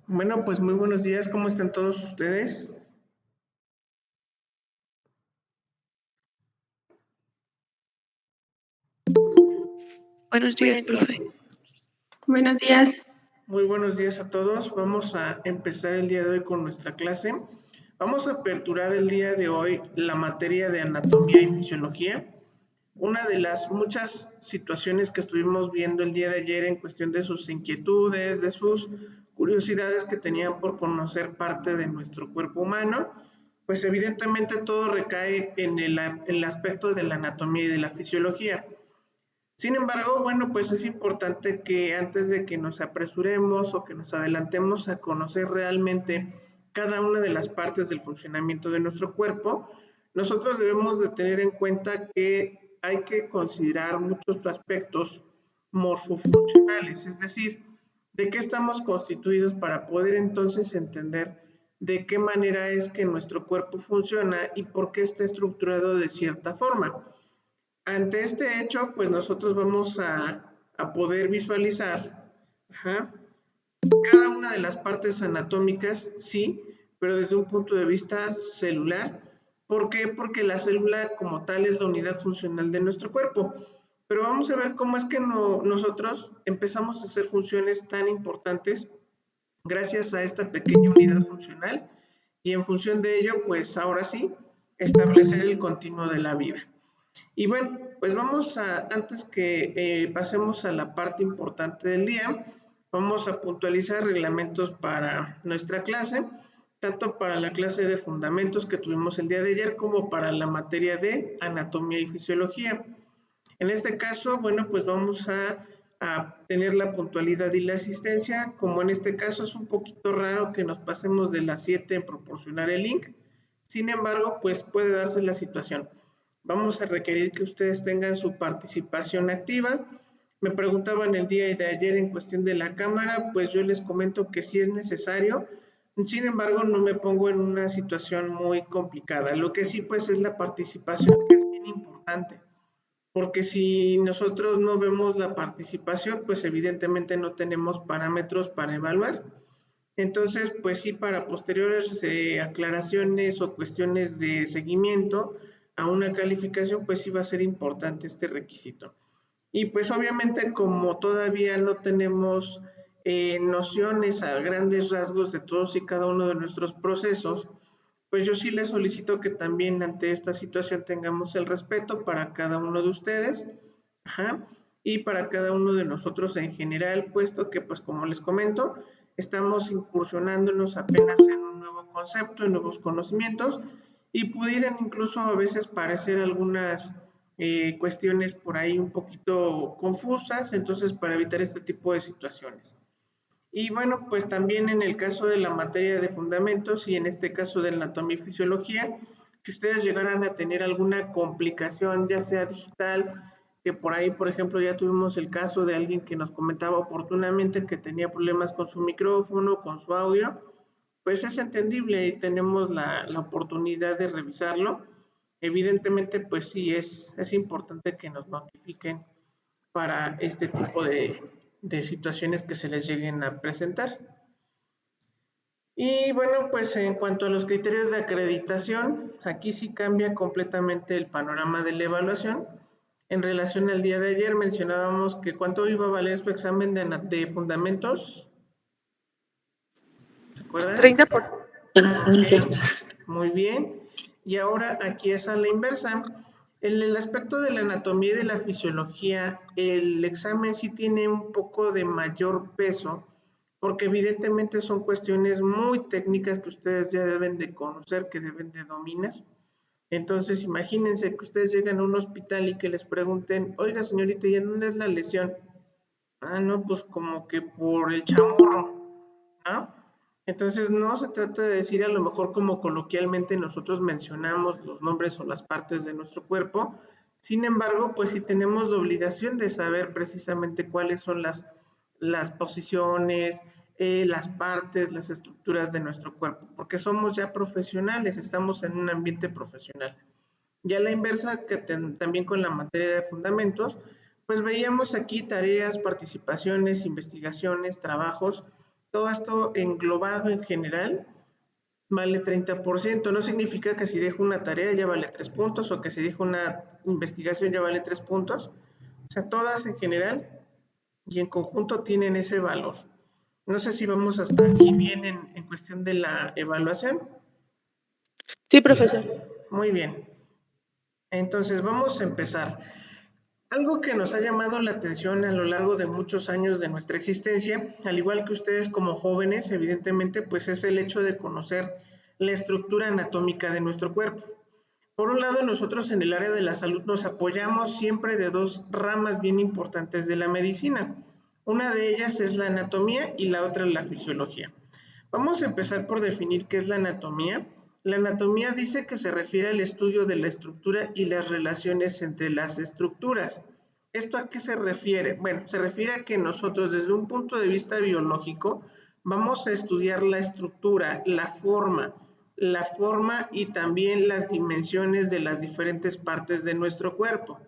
Bueno, pues muy buenos días, ¿cómo están todos ustedes? Buenos días, profe. Buenos días. Muy buenos días a todos. Vamos a empezar el día de hoy con nuestra clase. Vamos a aperturar el día de hoy la materia de anatomía y fisiología. Una de las muchas situaciones que estuvimos viendo el día de ayer en cuestión de sus inquietudes, de sus curiosidades que tenían por conocer parte de nuestro cuerpo humano, pues evidentemente todo recae en el aspecto de la anatomía y de la fisiología. Sin embargo, bueno, pues es importante que antes de que nos apresuremos o que nos adelantemos a conocer realmente cada una de las partes del funcionamiento de nuestro cuerpo, nosotros debemos de tener en cuenta que hay que considerar muchos aspectos morfofuncionales, es decir, de qué estamos constituidos para poder entonces entender de qué manera es que nuestro cuerpo funciona y por qué está estructurado de cierta forma. Ante este hecho, pues nosotros vamos a poder visualizar cada una de las partes anatómicas, sí, pero desde un punto de vista celular. ¿Por qué? Porque la célula como tal es la unidad funcional de nuestro cuerpo. Pero vamos a ver cómo es que nosotros empezamos a hacer funciones tan importantes gracias a esta pequeña unidad funcional y en función de ello, pues ahora sí, establecer el continuo de la vida. Y bueno, pues antes que pasemos a la parte importante del día, vamos a puntualizar reglamentos para nuestra clase, tanto para la clase de fundamentos que tuvimos el día de ayer como para la materia de anatomía y fisiología. En este caso, bueno, pues vamos a tener la puntualidad y la asistencia, como en este caso es un poquito raro que nos pasemos de las 7 en proporcionar el link, sin embargo, pues puede darse la situación. Vamos a requerir que ustedes tengan su participación activa. Me preguntaban el día de ayer en cuestión de la cámara, pues yo les comento que sí es necesario, sin embargo no me pongo en una situación muy complicada. Lo que sí pues es la participación, que es bien importante, porque si nosotros no vemos la participación, pues evidentemente no tenemos parámetros para evaluar. Entonces, pues sí, para posteriores aclaraciones o cuestiones de seguimiento a una calificación, pues sí va a ser importante este requisito. Y pues obviamente como todavía no tenemos nociones a grandes rasgos de todos y cada uno de nuestros procesos, pues yo sí les solicito que también ante esta situación tengamos el respeto para cada uno de ustedes, y para cada uno de nosotros en general, puesto que pues como les comento, estamos incursionándonos apenas en un nuevo concepto, en nuevos conocimientos, y pudieran incluso a veces parecer algunas cuestiones por ahí un poquito confusas, entonces para evitar este tipo de situaciones. Y bueno, pues también en el caso de la materia de fundamentos y en este caso de anatomía y fisiología, si ustedes llegaran a tener alguna complicación, ya sea digital, que por ahí, por ejemplo, ya tuvimos el caso de alguien que nos comentaba oportunamente que tenía problemas con su micrófono, con su audio, pues es entendible y tenemos la oportunidad de revisarlo. Evidentemente, pues sí, es importante que nos notifiquen para este tipo de situaciones que se les lleguen a presentar. Y bueno, pues en cuanto a los criterios de acreditación, aquí sí cambia completamente el panorama de la evaluación. En relación al día de ayer mencionábamos que cuánto iba a valer su examen de fundamentos. ¿Se acuerdan? 30%. Ok, muy bien. Y ahora aquí es a la inversa. En el aspecto de la anatomía y de la fisiología, el examen sí tiene un poco de mayor peso, porque evidentemente son cuestiones muy técnicas que ustedes ya deben de conocer, que deben de dominar. Entonces, imagínense que ustedes llegan a un hospital y que les pregunten, oiga señorita, ¿y en dónde es la lesión? Ah, no, pues como que por el chamorro, ¿no? Entonces no se trata de decir a lo mejor como coloquialmente nosotros mencionamos los nombres o las partes de nuestro cuerpo, sin embargo, pues sí tenemos la obligación de saber precisamente cuáles son las posiciones, las partes, las estructuras de nuestro cuerpo, porque somos ya profesionales, estamos en un ambiente profesional. Ya la inversa, que también con la materia de fundamentos, pues veíamos aquí tareas, participaciones, investigaciones, trabajos, todo esto englobado en general vale 30%. No significa que si dejo una tarea ya vale 3 puntos o que si dejo una investigación ya vale 3 puntos. O sea, todas en general y en conjunto tienen ese valor. No sé si vamos hasta aquí bien en cuestión de la evaluación. Sí, profesor. Muy bien. Entonces vamos a empezar. Algo que nos ha llamado la atención a lo largo de muchos años de nuestra existencia, al igual que ustedes como jóvenes, evidentemente, pues es el hecho de conocer la estructura anatómica de nuestro cuerpo. Por un lado, nosotros en el área de la salud nos apoyamos siempre de dos ramas bien importantes de la medicina. Una de ellas es la anatomía y la otra la fisiología. Vamos a empezar por definir qué es la anatomía. La anatomía dice que se refiere al estudio de la estructura y las relaciones entre las estructuras. ¿Esto a qué se refiere? Bueno, se refiere a que nosotros desde un punto de vista biológico vamos a estudiar la estructura, la forma y también las dimensiones de las diferentes partes de nuestro cuerpo.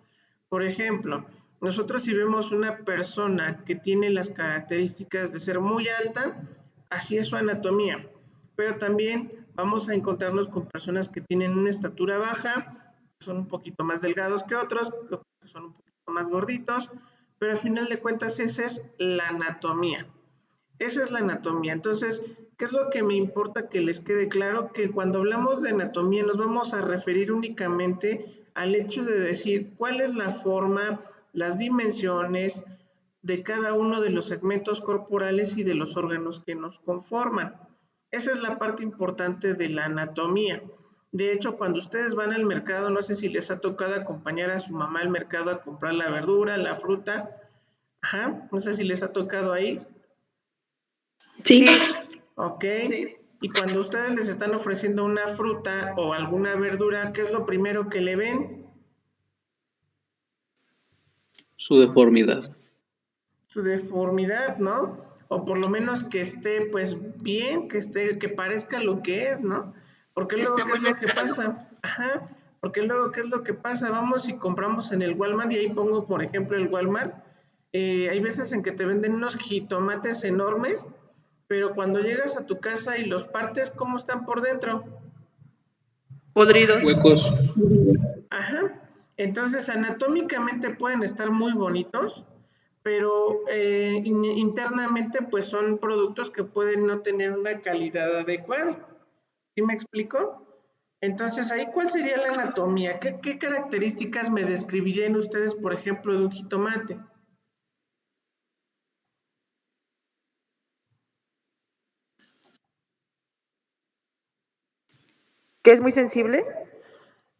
Por ejemplo, nosotros si vemos una persona que tiene las características de ser muy alta, así es su anatomía, pero también vamos a encontrarnos con personas que tienen una estatura baja, que son un poquito más delgados que otros, que son un poquito más gorditos, pero al final de cuentas esa es la anatomía. Esa es la anatomía. Entonces, ¿qué es lo que me importa que les quede claro? Que cuando hablamos de anatomía nos vamos a referir únicamente al hecho de decir cuál es la forma, las dimensiones de cada uno de los segmentos corporales y de los órganos que nos conforman. Esa es la parte importante de la anatomía. De hecho, cuando ustedes van al mercado, no sé si les ha tocado acompañar a su mamá al mercado a comprar la verdura, la fruta. Ajá, no sé si les ha tocado ahí. Sí. Ok. Sí. Y cuando ustedes les están ofreciendo una fruta o alguna verdura, ¿qué es lo primero que le ven? Su deformidad. Su deformidad, ¿no? O por lo menos que esté pues bien, que parezca lo que es, ¿no? Porque luego, ¿qué es lo que pasa? Ajá, porque luego, ¿qué es lo que pasa? Vamos y compramos en el Walmart, y ahí pongo, por ejemplo, el Walmart. Hay veces en que te venden unos jitomates enormes, pero cuando llegas a tu casa y los partes, ¿cómo están por dentro? Podridos. Huecos. Ajá. Entonces, anatómicamente pueden estar muy bonitos, pero internamente pues son productos que pueden no tener una calidad adecuada. ¿Sí me explico? Entonces, ahí, ¿cuál sería la anatomía? ¿Qué características me describirían ustedes, por ejemplo, de un jitomate? Que es muy sensible,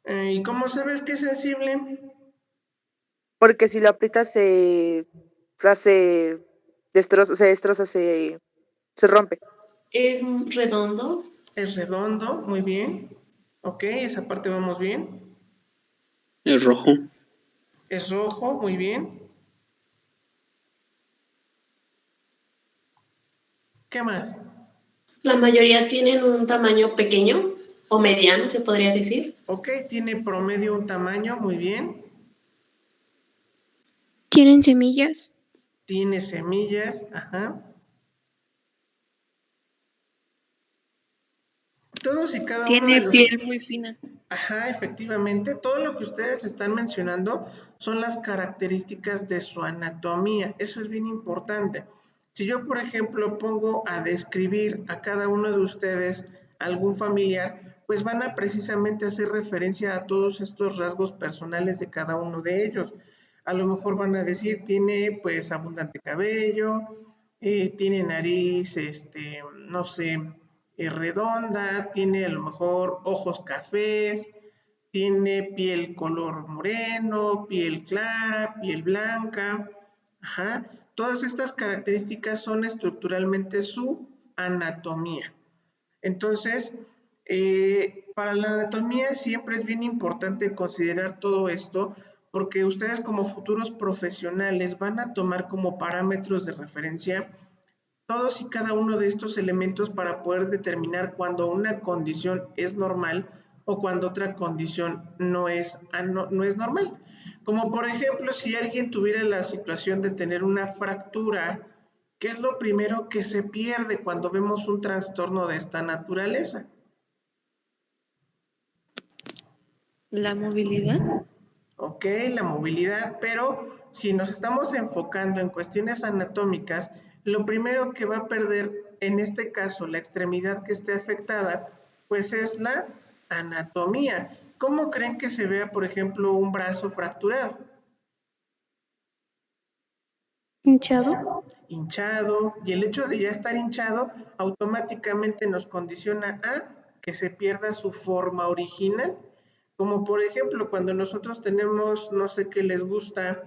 ¿Y cómo sabes que es sensible? porque si lo aprietas se destroza, se rompe. Es redondo. Es redondo, muy bien. Ok, esa parte vamos bien. Es rojo. Es rojo, muy bien. ¿Qué más? La mayoría tienen un tamaño pequeño o mediano, se podría decir. Ok, tiene promedio un tamaño, muy bien. ¿Tienen semillas? tiene semillas, ajá. Todos y cada uno de Tiene los... piel muy fina. Ajá, efectivamente, todo lo que ustedes están mencionando son las características de su anatomía. Eso es bien importante. Si yo, por ejemplo, pongo a describir a cada uno de ustedes algún familiar, pues van a precisamente hacer referencia a todos estos rasgos personales de cada uno de ellos. A lo mejor van a decir, tiene pues abundante cabello, tiene nariz, no sé, redonda, tiene a lo mejor ojos cafés, tiene piel color moreno, piel clara, piel blanca. Ajá. Todas estas características son estructuralmente su anatomía. Entonces, para la anatomía siempre es bien importante considerar todo esto porque ustedes como futuros profesionales van a tomar como parámetros de referencia todos y cada uno de estos elementos para poder determinar cuando una condición es normal o cuando otra condición no es normal. Como por ejemplo, si alguien tuviera la situación de tener una fractura, ¿qué es lo primero que se pierde cuando vemos un trastorno de esta naturaleza? La movilidad. Ok, la movilidad, pero si nos estamos enfocando en cuestiones anatómicas, lo primero que va a perder, en este caso, la extremidad que esté afectada, pues es la anatomía. ¿Cómo creen que se vea, por ejemplo, un brazo fracturado? Hinchado. Hinchado, y el hecho de ya estar hinchado automáticamente nos condiciona a que se pierda su forma original. Como por ejemplo, cuando nosotros tenemos, no sé qué les gusta,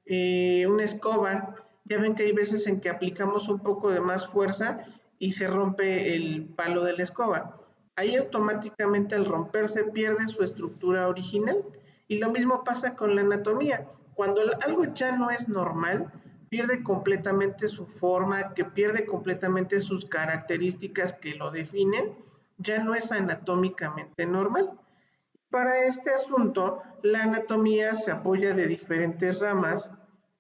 una escoba, ya ven que hay veces en que aplicamos un poco de más fuerza y se rompe el palo de la escoba. Ahí automáticamente al romperse pierde su estructura original. Y lo mismo pasa con la anatomía. Cuando algo ya no es normal, pierde completamente su forma, que pierde completamente sus características que lo definen, ya no es anatómicamente normal. Para este asunto, la anatomía se apoya de diferentes ramas,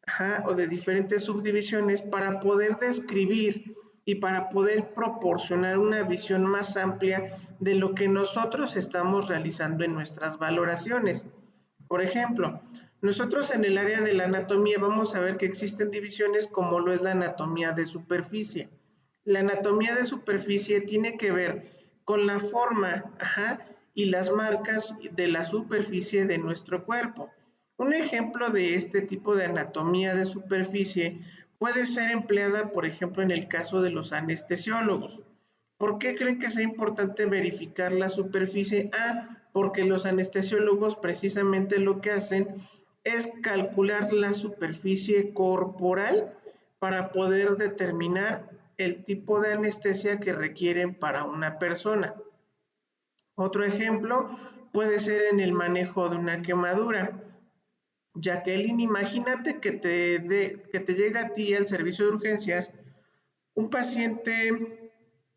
ajá, o de diferentes subdivisiones para poder describir y para poder proporcionar una visión más amplia de lo que nosotros estamos realizando en nuestras valoraciones. Por ejemplo, nosotros en el área de la anatomía vamos a ver que existen divisiones como lo es la anatomía de superficie. La anatomía de superficie tiene que ver con la forma, ajá, y las marcas de la superficie de nuestro cuerpo. Un ejemplo de este tipo de anatomía de superficie puede ser empleada, por ejemplo, en el caso de los anestesiólogos. ¿Por qué creen que sea importante verificar la superficie? Porque los anestesiólogos precisamente lo que hacen es calcular la superficie corporal para poder determinar el tipo de anestesia que requieren para una persona. Otro ejemplo puede ser en el manejo de una quemadura. Jacqueline, imagínate que te llega a ti al servicio de urgencias un paciente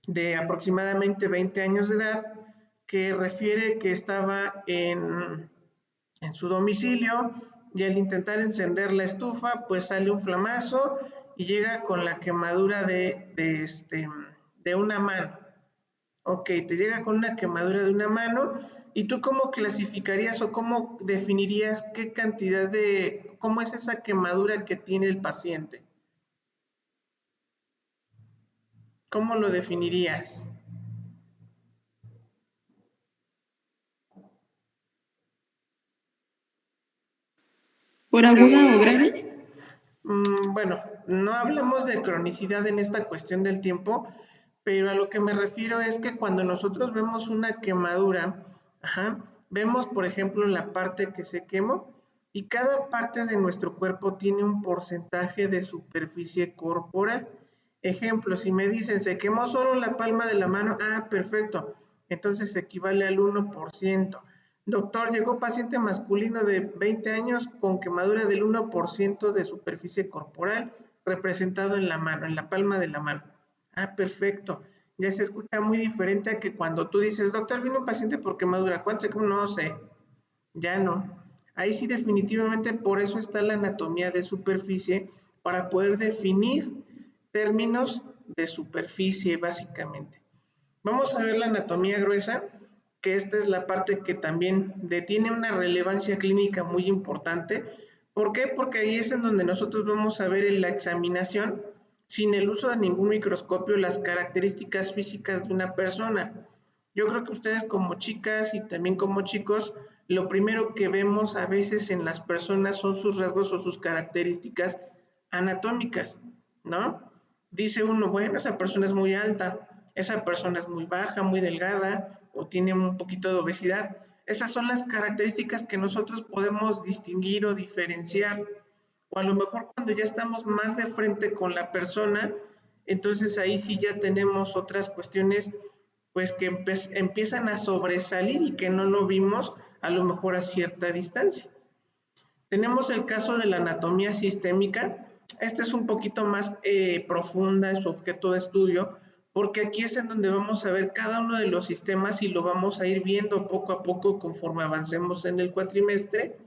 de aproximadamente 20 años de edad que refiere que estaba en su domicilio y al intentar encender la estufa pues sale un flamazo y llega con la quemadura de una mano. Ok, te llega con una quemadura de una mano y tú cómo clasificarías o cómo definirías qué cantidad cómo es esa quemadura que tiene el paciente. ¿Cómo lo definirías? ¿Por aguda o grave? Bueno, no hablamos de cronicidad en esta cuestión del tiempo, pero a lo que me refiero es que cuando nosotros vemos una quemadura, ajá, vemos por ejemplo la parte que se quemó y cada parte de nuestro cuerpo tiene un porcentaje de superficie corporal. Ejemplo, si me dicen se quemó solo la palma de la mano, perfecto, entonces equivale al 1%. Doctor, llegó paciente masculino de 20 años con quemadura del 1% de superficie corporal representado en la mano, en la palma de la mano. Perfecto. Ya se escucha muy diferente a que cuando tú dices, doctor, vino un paciente por quemadura, ¿cuánto se quemó? No sé. Ya no. Ahí sí definitivamente por eso está la anatomía de superficie, para poder definir términos de superficie básicamente. Vamos a ver la anatomía gruesa, que esta es la parte que también tiene una relevancia clínica muy importante. ¿Por qué? Porque ahí es en donde nosotros vamos a ver en la examinación, sin el uso de ningún microscopio, las características físicas de una persona. Yo creo que ustedes como chicas y también como chicos, lo primero que vemos a veces en las personas son sus rasgos o sus características anatómicas, ¿no? Dice uno, bueno, esa persona es muy alta, esa persona es muy baja, muy delgada o tiene un poquito de obesidad. Esas son las características que nosotros podemos distinguir o diferenciar. O a lo mejor cuando ya estamos más de frente con la persona, entonces ahí sí ya tenemos otras cuestiones pues que empiezan a sobresalir y que no lo vimos a lo mejor a cierta distancia. Tenemos el caso de la anatomía sistémica. Esta es un poquito más profunda en su objeto de estudio, porque aquí es en donde vamos a ver cada uno de los sistemas y lo vamos a ir viendo poco a poco conforme avancemos en el cuatrimestre.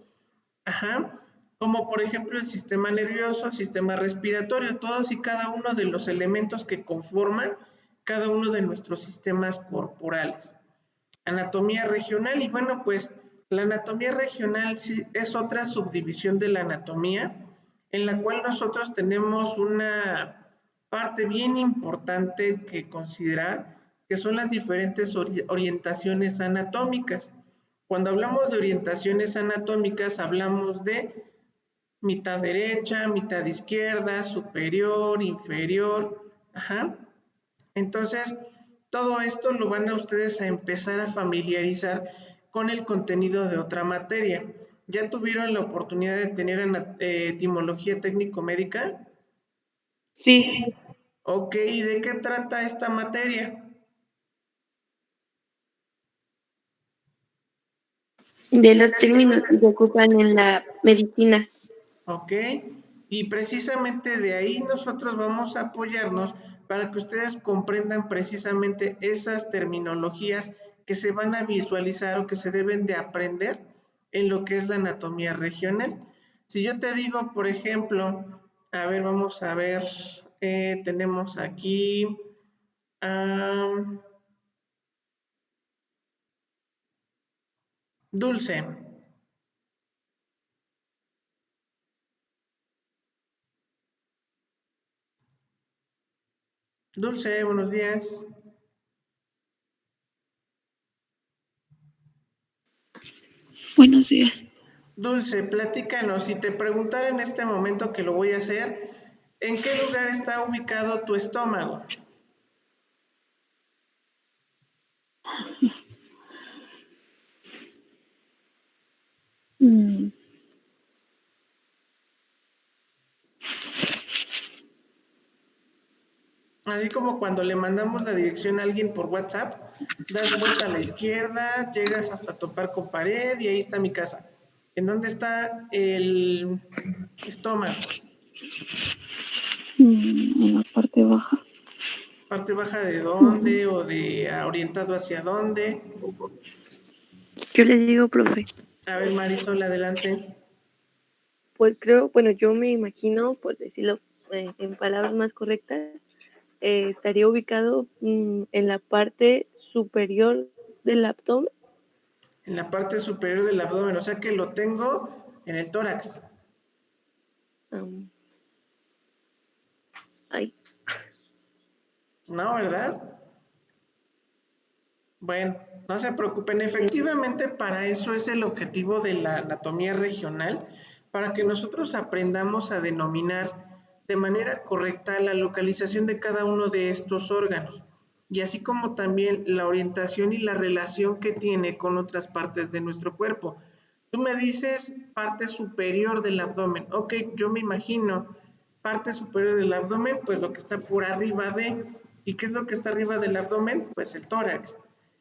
Ajá. Como por ejemplo el sistema nervioso, el sistema respiratorio, todos y cada uno de los elementos que conforman cada uno de nuestros sistemas corporales. Anatomía regional, y bueno, pues la anatomía regional es otra subdivisión de la anatomía, en la cual nosotros tenemos una parte bien importante que considerar, que son las diferentes orientaciones anatómicas. Cuando hablamos de orientaciones anatómicas, hablamos de mitad derecha, mitad izquierda, superior, inferior, ajá. Entonces, todo esto lo van a ustedes a empezar a familiarizar con el contenido de otra materia. ¿Ya tuvieron la oportunidad de tener etimología técnico-médica? Sí, Ok, ¿y de qué trata esta materia? de los términos que se ocupan en la medicina. Ok, y precisamente de ahí nosotros vamos a apoyarnos para que ustedes comprendan precisamente esas terminologías que se van a visualizar o que se deben de aprender en lo que es la anatomía regional. Si yo te digo, por ejemplo, a ver, vamos a ver, tenemos aquí Dulce. Dulce, buenos días. Buenos días. Dulce, platícanos, si te preguntara en este momento que lo voy a hacer, ¿en qué lugar está ubicado tu estómago? Mm, Así como cuando le mandamos la dirección a alguien por WhatsApp, das vuelta a la izquierda, llegas hasta topar con pared y ahí está mi casa. ¿En dónde está el estómago? en la parte baja. ¿Parte baja de dónde o de orientado hacia dónde? Yo les digo, profe, A ver, Marisol, adelante. pues creo, bueno, yo me imagino, por decirlo en palabras más correctas, estaría ubicado en la parte superior del abdomen. En la parte superior del abdomen, o sea que lo tengo en el tórax. Um, ay, No, ¿verdad? Bueno, no se preocupen, efectivamente para eso es el objetivo de la anatomía regional, para que nosotros aprendamos a denominar de manera correcta la localización de cada uno de estos órganos, y así como también la orientación y la relación que tiene con otras partes de nuestro cuerpo. Tú me dices parte superior del abdomen, ok, yo me imagino parte superior del abdomen, pues lo que está por arriba de, ¿y qué es lo que está arriba del abdomen? Pues el tórax.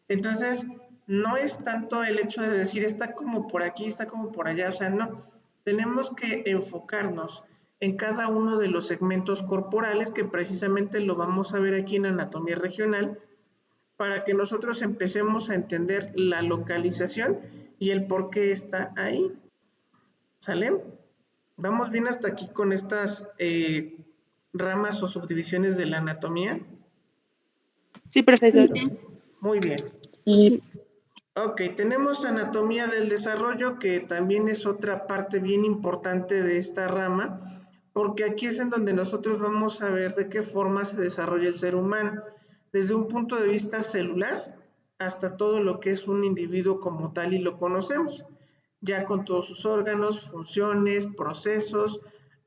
Entonces, no es tanto el hecho de decir está como por aquí, está como por allá, o sea, no. Tenemos que enfocarnos en cada uno de los segmentos corporales que precisamente lo vamos a ver aquí en anatomía regional para que nosotros empecemos a entender la localización y el por qué está ahí. ¿Sale? ¿Vamos bien hasta aquí con estas ramas o subdivisiones de la anatomía? Sí, profesor. Muy bien. Sí. Ok, tenemos anatomía del desarrollo, que también es otra parte bien importante de esta rama, porque aquí es en donde nosotros vamos a ver de qué forma se desarrolla el ser humano, desde un punto de vista celular hasta todo lo que es un individuo como tal y lo conocemos, ya con todos sus órganos, funciones, procesos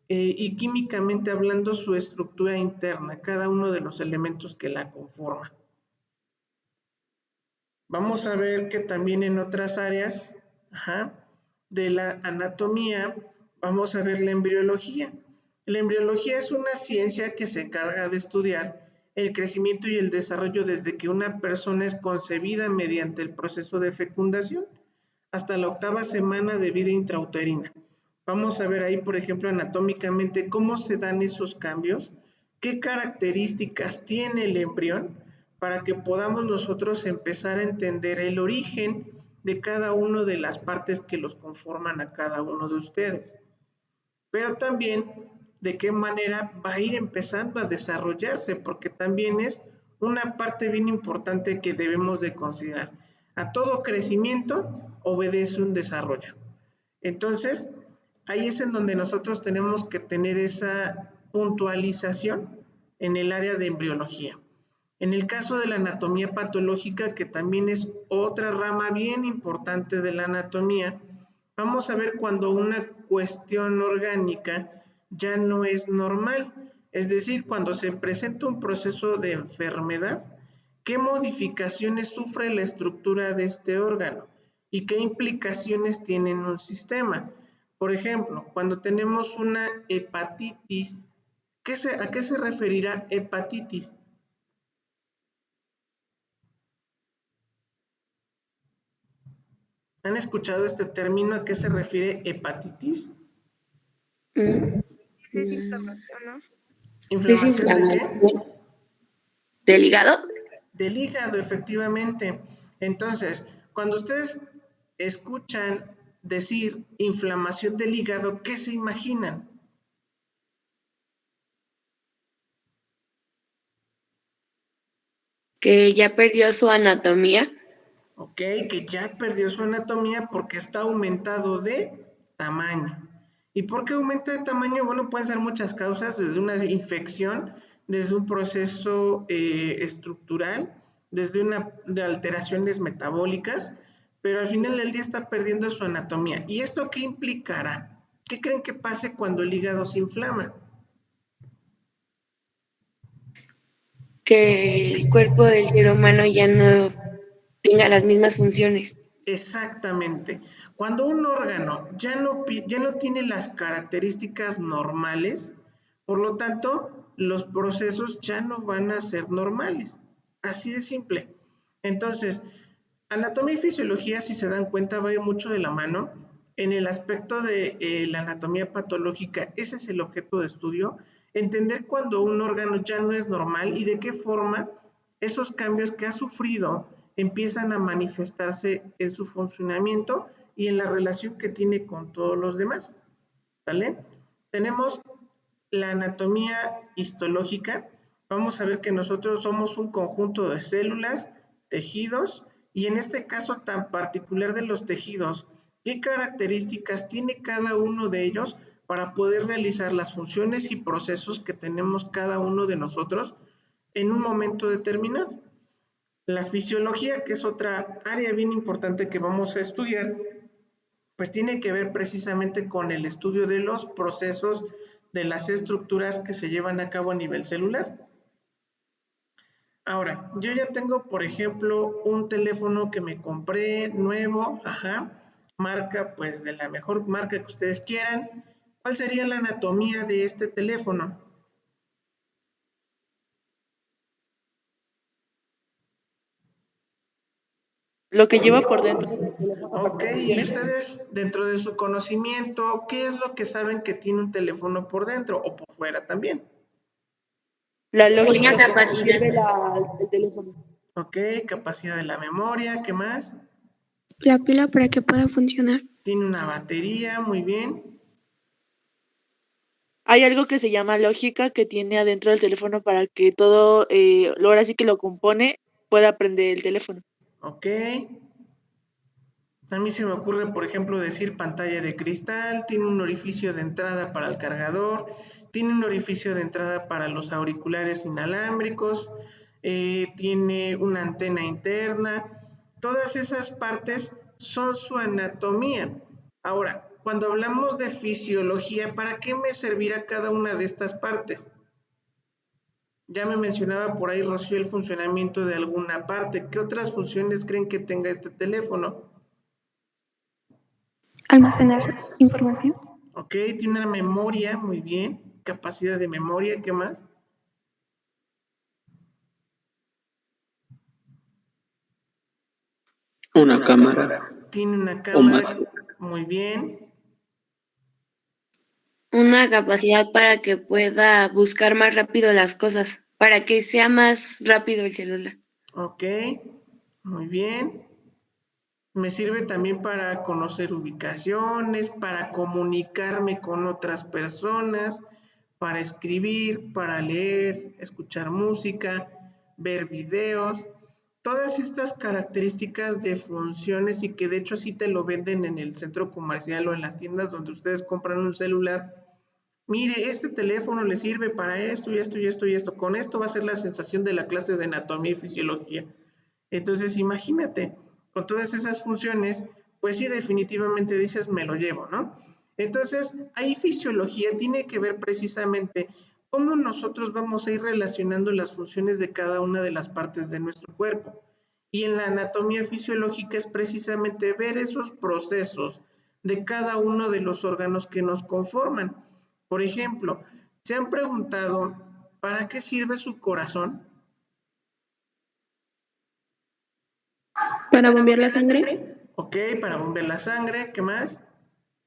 y químicamente hablando su estructura interna, cada uno de los elementos que la conforman. Vamos a ver que también en otras áreas de la anatomía, vamos a ver la embriología. La embriología es una ciencia que se encarga de estudiar el crecimiento y el desarrollo desde que una persona es concebida mediante el proceso de fecundación hasta la 8ª semana de vida intrauterina. Vamos a ver ahí, por ejemplo, anatómicamente cómo se dan esos cambios, qué características tiene el embrión, para que podamos nosotros empezar a entender el origen de cada una de las partes que los conforman a cada uno de ustedes. Pero también de qué manera va a ir empezando a desarrollarse, porque también es una parte bien importante que debemos de considerar. A todo crecimiento obedece un desarrollo. Entonces, ahí es en donde nosotros tenemos que tener esa puntualización en el área de embriología. En el caso de la anatomía patológica, que también es otra rama bien importante de la anatomía, vamos a ver cuando una cuestión orgánica ya no es normal, es decir, cuando se presenta un proceso de enfermedad, qué modificaciones sufre la estructura de este órgano y qué implicaciones tiene en un sistema. Por ejemplo, cuando tenemos una hepatitis, ¿a qué se referirá hepatitis? ¿Han escuchado este término? ¿A qué se refiere hepatitis? Mm, Sí, es mm, inflamación, ¿no? ¿Es ¿Inflamación de qué? inflamación del hígado? Del hígado, efectivamente. Entonces, cuando ustedes escuchan decir inflamación del hígado, ¿qué se imaginan? Que ya perdió su anatomía. Ok, que ya perdió su anatomía porque está aumentado de tamaño. ¿Y por qué aumenta de tamaño? Bueno, pueden ser muchas causas, desde una infección, desde un proceso estructural, desde de alteraciones metabólicas, pero al final del día está perdiendo su anatomía. ¿Y esto qué implicará? ¿Qué creen que pase cuando el hígado se inflama? Que el cuerpo del ser humano ya no tenga las mismas funciones. Exactamente. Cuando un órgano ya no tiene las características normales, por lo tanto, los procesos ya no van a ser normales. Así de simple. Entonces, anatomía y fisiología, si se dan cuenta, va a ir mucho de la mano. En el aspecto de la anatomía patológica, ese es el objeto de estudio, entender cuando un órgano ya no es normal y de qué forma esos cambios que ha sufrido empiezan a manifestarse en su funcionamiento y en la relación que tiene con todos los demás. ¿Vale? Tenemos la anatomía histológica. Vamos a ver que nosotros somos un conjunto de células, tejidos, y en este caso tan particular de los tejidos, ¿qué características tiene cada uno de ellos para poder realizar las funciones y procesos que tenemos cada uno de nosotros en un momento determinado? La fisiología, que es otra área bien importante que vamos a estudiar, pues tiene que ver precisamente con el estudio de los procesos de las estructuras que se llevan a cabo a nivel celular. Ahora, yo ya tengo, por ejemplo, un teléfono que me compré nuevo, marca pues de la mejor marca que ustedes quieran. ¿Cuál sería la anatomía de este teléfono? Lo que lleva por dentro. Ok, y ustedes dentro de su conocimiento, ¿qué es lo que saben que tiene un teléfono por dentro o por fuera también? La Una lógica que capacidad. sirve el teléfono. Ok, capacidad de la memoria, ¿qué más? La pila para que pueda funcionar. Tiene una batería, muy bien. hay algo que se llama lógica que tiene adentro del teléfono para que todo, ahora sí que lo compone, pueda prender el teléfono. Ok. A mí se me ocurre, por ejemplo, decir pantalla de cristal, tiene un orificio de entrada para el cargador, tiene un orificio de entrada para los auriculares inalámbricos, tiene una antena interna. Todas esas partes son su anatomía. Ahora, cuando hablamos de fisiología, ¿para qué me servirá cada una de estas partes? Ya me mencionaba por ahí, Rocío, el funcionamiento de alguna parte. ¿Qué otras funciones creen que tenga este teléfono? Almacenar información. Ok, tiene una memoria, muy bien. Capacidad de memoria, ¿qué más? Una cámara Tiene una o más. cámara, muy bien. Una capacidad para que pueda buscar más rápido las cosas, para que sea más rápido el celular. Ok, muy bien. Me sirve también para conocer ubicaciones, para comunicarme con otras personas, para escribir, para leer, escuchar música, ver videos. Todas estas características de funciones y que de hecho sí te lo venden en el centro comercial o en las tiendas donde ustedes compran un celular. Mire, este teléfono le sirve para esto y esto y esto y esto. Con esto va a ser la sensación de la clase de anatomía y fisiología. Entonces, imagínate, con todas esas funciones, pues sí, definitivamente dices, me lo llevo, ¿no? Entonces, ahí fisiología tiene que ver precisamente cómo nosotros vamos a ir relacionando las funciones de cada una de las partes de nuestro cuerpo. Y en la anatomía fisiológica es precisamente ver esos procesos de cada uno de los órganos que nos conforman. Por ejemplo, ¿se han preguntado para qué sirve su corazón? Para bombear la sangre. Ok, para bombear la sangre, ¿qué más?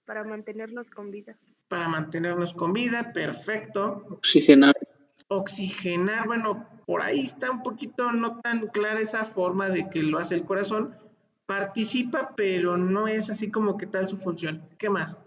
Para mantenernos con vida. Para mantenernos con vida, perfecto. Oxigenar. Oxigenar, bueno, por ahí está un poquito no tan clara esa forma de que lo hace el corazón. Participa, pero no es así como que tal su función. ¿Qué más?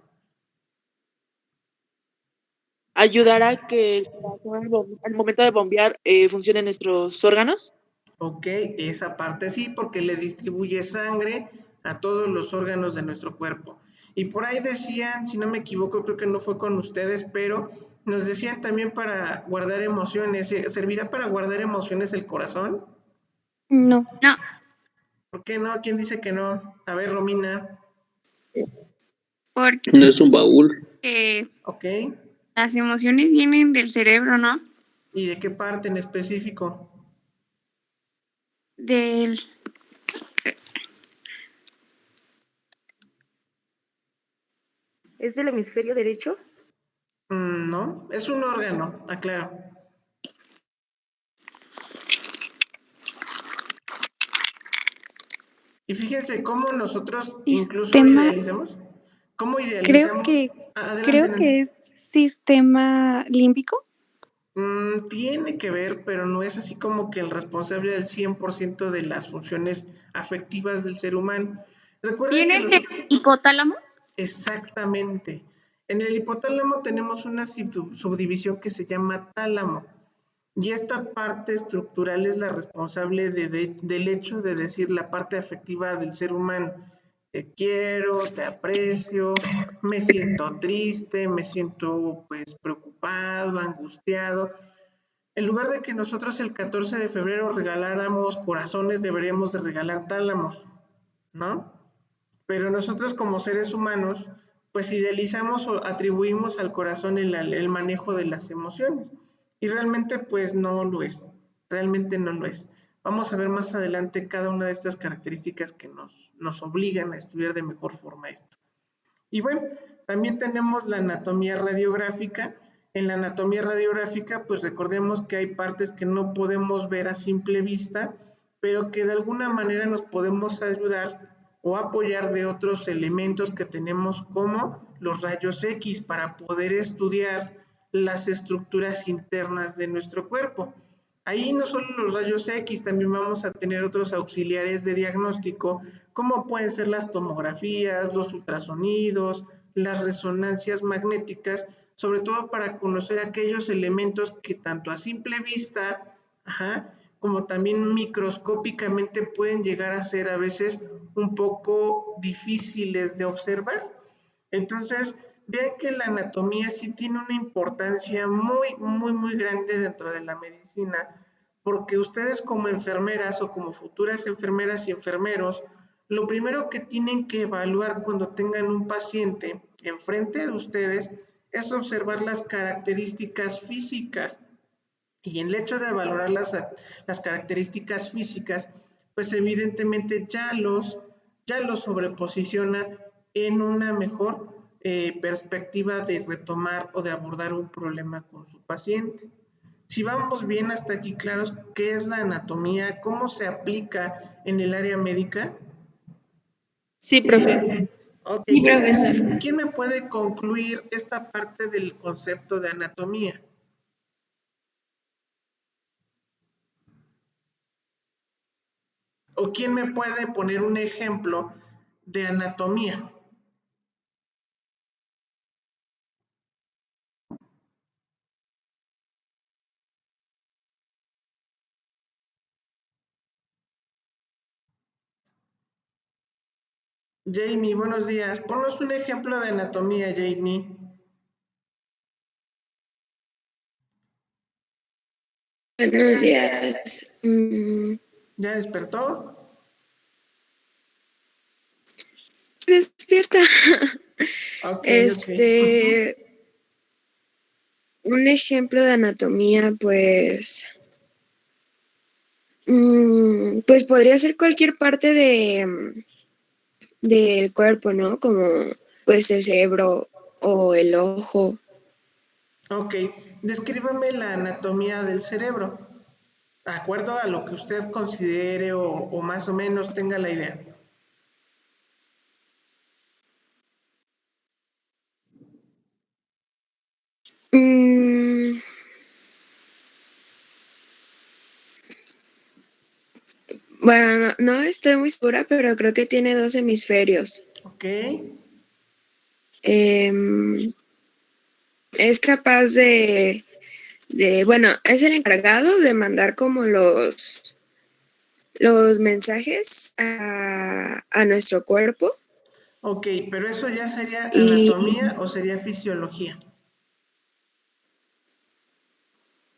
Ayudar a que el corazón al momento de bombear funcionen nuestros órganos. Ok, esa parte sí, porque le distribuye sangre a todos los órganos de nuestro cuerpo. Y por ahí decían, si no me equivoco, creo que no fue con ustedes, pero nos decían también para guardar emociones. ¿Servirá para guardar emociones el corazón? No. ¿Por qué no? ¿Quién dice que no? A ver, Romina. Porque No es un baúl. Ok. las emociones vienen del cerebro, ¿no? ¿Y de qué parte en específico? Del... ¿Es del hemisferio derecho? No, es un órgano, aclaro. Y fíjense cómo nosotros incluso Sistema... idealizamos. ¿Cómo idealizamos? Adelante, Creo Nancy. que es sistema límbico. Tiene que ver, pero no es así como que el responsable del 100% de las funciones afectivas del ser humano. Recuerden que ¿Tiene los... hipotálamo? Exactamente. En el hipotálamo tenemos una subdivisión que se llama tálamo. Y esta parte estructural es la responsable del hecho de decir la parte afectiva del ser humano. Te quiero, te aprecio, me siento triste, me siento pues preocupado, angustiado. En lugar de que nosotros el 14 de febrero regaláramos corazones, deberíamos de regalar tálamos, ¿no? Pero nosotros como seres humanos, pues idealizamos o atribuimos al corazón el manejo de las emociones. Y realmente pues no lo es, realmente no lo es. Vamos a ver más adelante cada una de estas características que nos obligan a estudiar de mejor forma esto. Y bueno, también tenemos la anatomía radiográfica. En la anatomía radiográfica, pues recordemos que hay partes que no podemos ver a simple vista, pero que de alguna manera nos podemos ayudar o apoyar de otros elementos que tenemos como los rayos X para poder estudiar las estructuras internas de nuestro cuerpo. Ahí no solo los rayos X, también vamos a tener otros auxiliares de diagnóstico, como pueden ser las tomografías, los ultrasonidos, las resonancias magnéticas, sobre todo para conocer aquellos elementos que tanto a simple vista, como también microscópicamente pueden llegar a ser a veces un poco difíciles de observar. Entonces, vean que la anatomía sí tiene una importancia muy, muy, muy grande dentro de la medicina, porque ustedes como enfermeras o como futuras enfermeras y enfermeros, lo primero que tienen que evaluar cuando tengan un paciente enfrente de ustedes es observar las características físicas. Y en el hecho de valorar las características físicas, pues evidentemente ya los sobreposiciona en una mejor perspectiva de retomar o de abordar un problema con su paciente. Si vamos bien hasta aquí claros, ¿qué es la anatomía? ¿Cómo se aplica en el área médica? Sí, profe. Ok, Sí, profesor. ¿quién me puede concluir esta parte del concepto de anatomía? ¿O quién me puede poner un ejemplo de anatomía? Jamie, buenos días. Ponnos un ejemplo de anatomía, Jamie. Buenos días. ¿Ya despertó? Despierta. Ok, ok. Un ejemplo de anatomía, pues, pues podría ser cualquier parte del cuerpo, ¿no? Como pues el cerebro o el ojo. Ok, descríbame la anatomía del cerebro, de acuerdo a lo que usted considere o más o menos tenga la idea. Mm, bueno, no estoy muy segura, pero creo que tiene 2 hemisferios. Ok, Em, es capaz bueno, es el encargado de mandar como los mensajes a nuestro cuerpo ok, pero eso ya sería y anatomía o sería fisiología.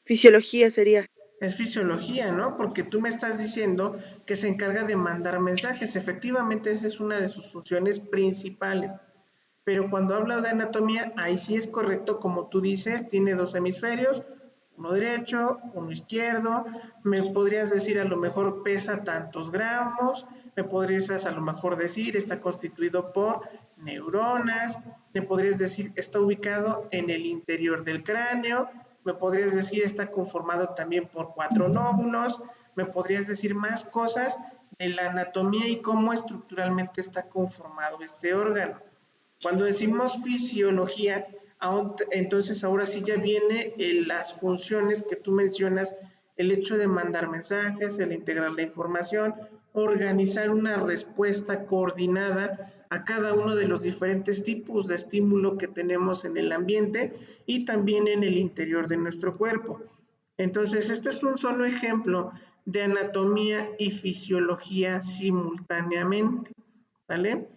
Fisiología sería. Es fisiología, ¿no? Porque tú me estás diciendo que se encarga de mandar mensajes. Efectivamente, esa es una de sus funciones principales. Pero cuando habla de anatomía, ahí sí es correcto, como tú dices, tiene 2 hemisferios, uno derecho, uno izquierdo. Me podrías decir a lo mejor pesa tantos gramos, me podrías a lo mejor decir está constituido por neuronas, me podrías decir está ubicado en el interior del cráneo, me podrías decir está conformado también por 4 lóbulos, me podrías decir más cosas de la anatomía y cómo estructuralmente está conformado este órgano. Cuando decimos fisiología, entonces ahora sí ya viene las funciones que tú mencionas, el hecho de mandar mensajes, el integrar la información, organizar una respuesta coordinada a cada uno de los diferentes tipos de estímulo que tenemos en el ambiente y también en el interior de nuestro cuerpo. Entonces, este es un solo ejemplo de anatomía y fisiología simultáneamente, ¿vale?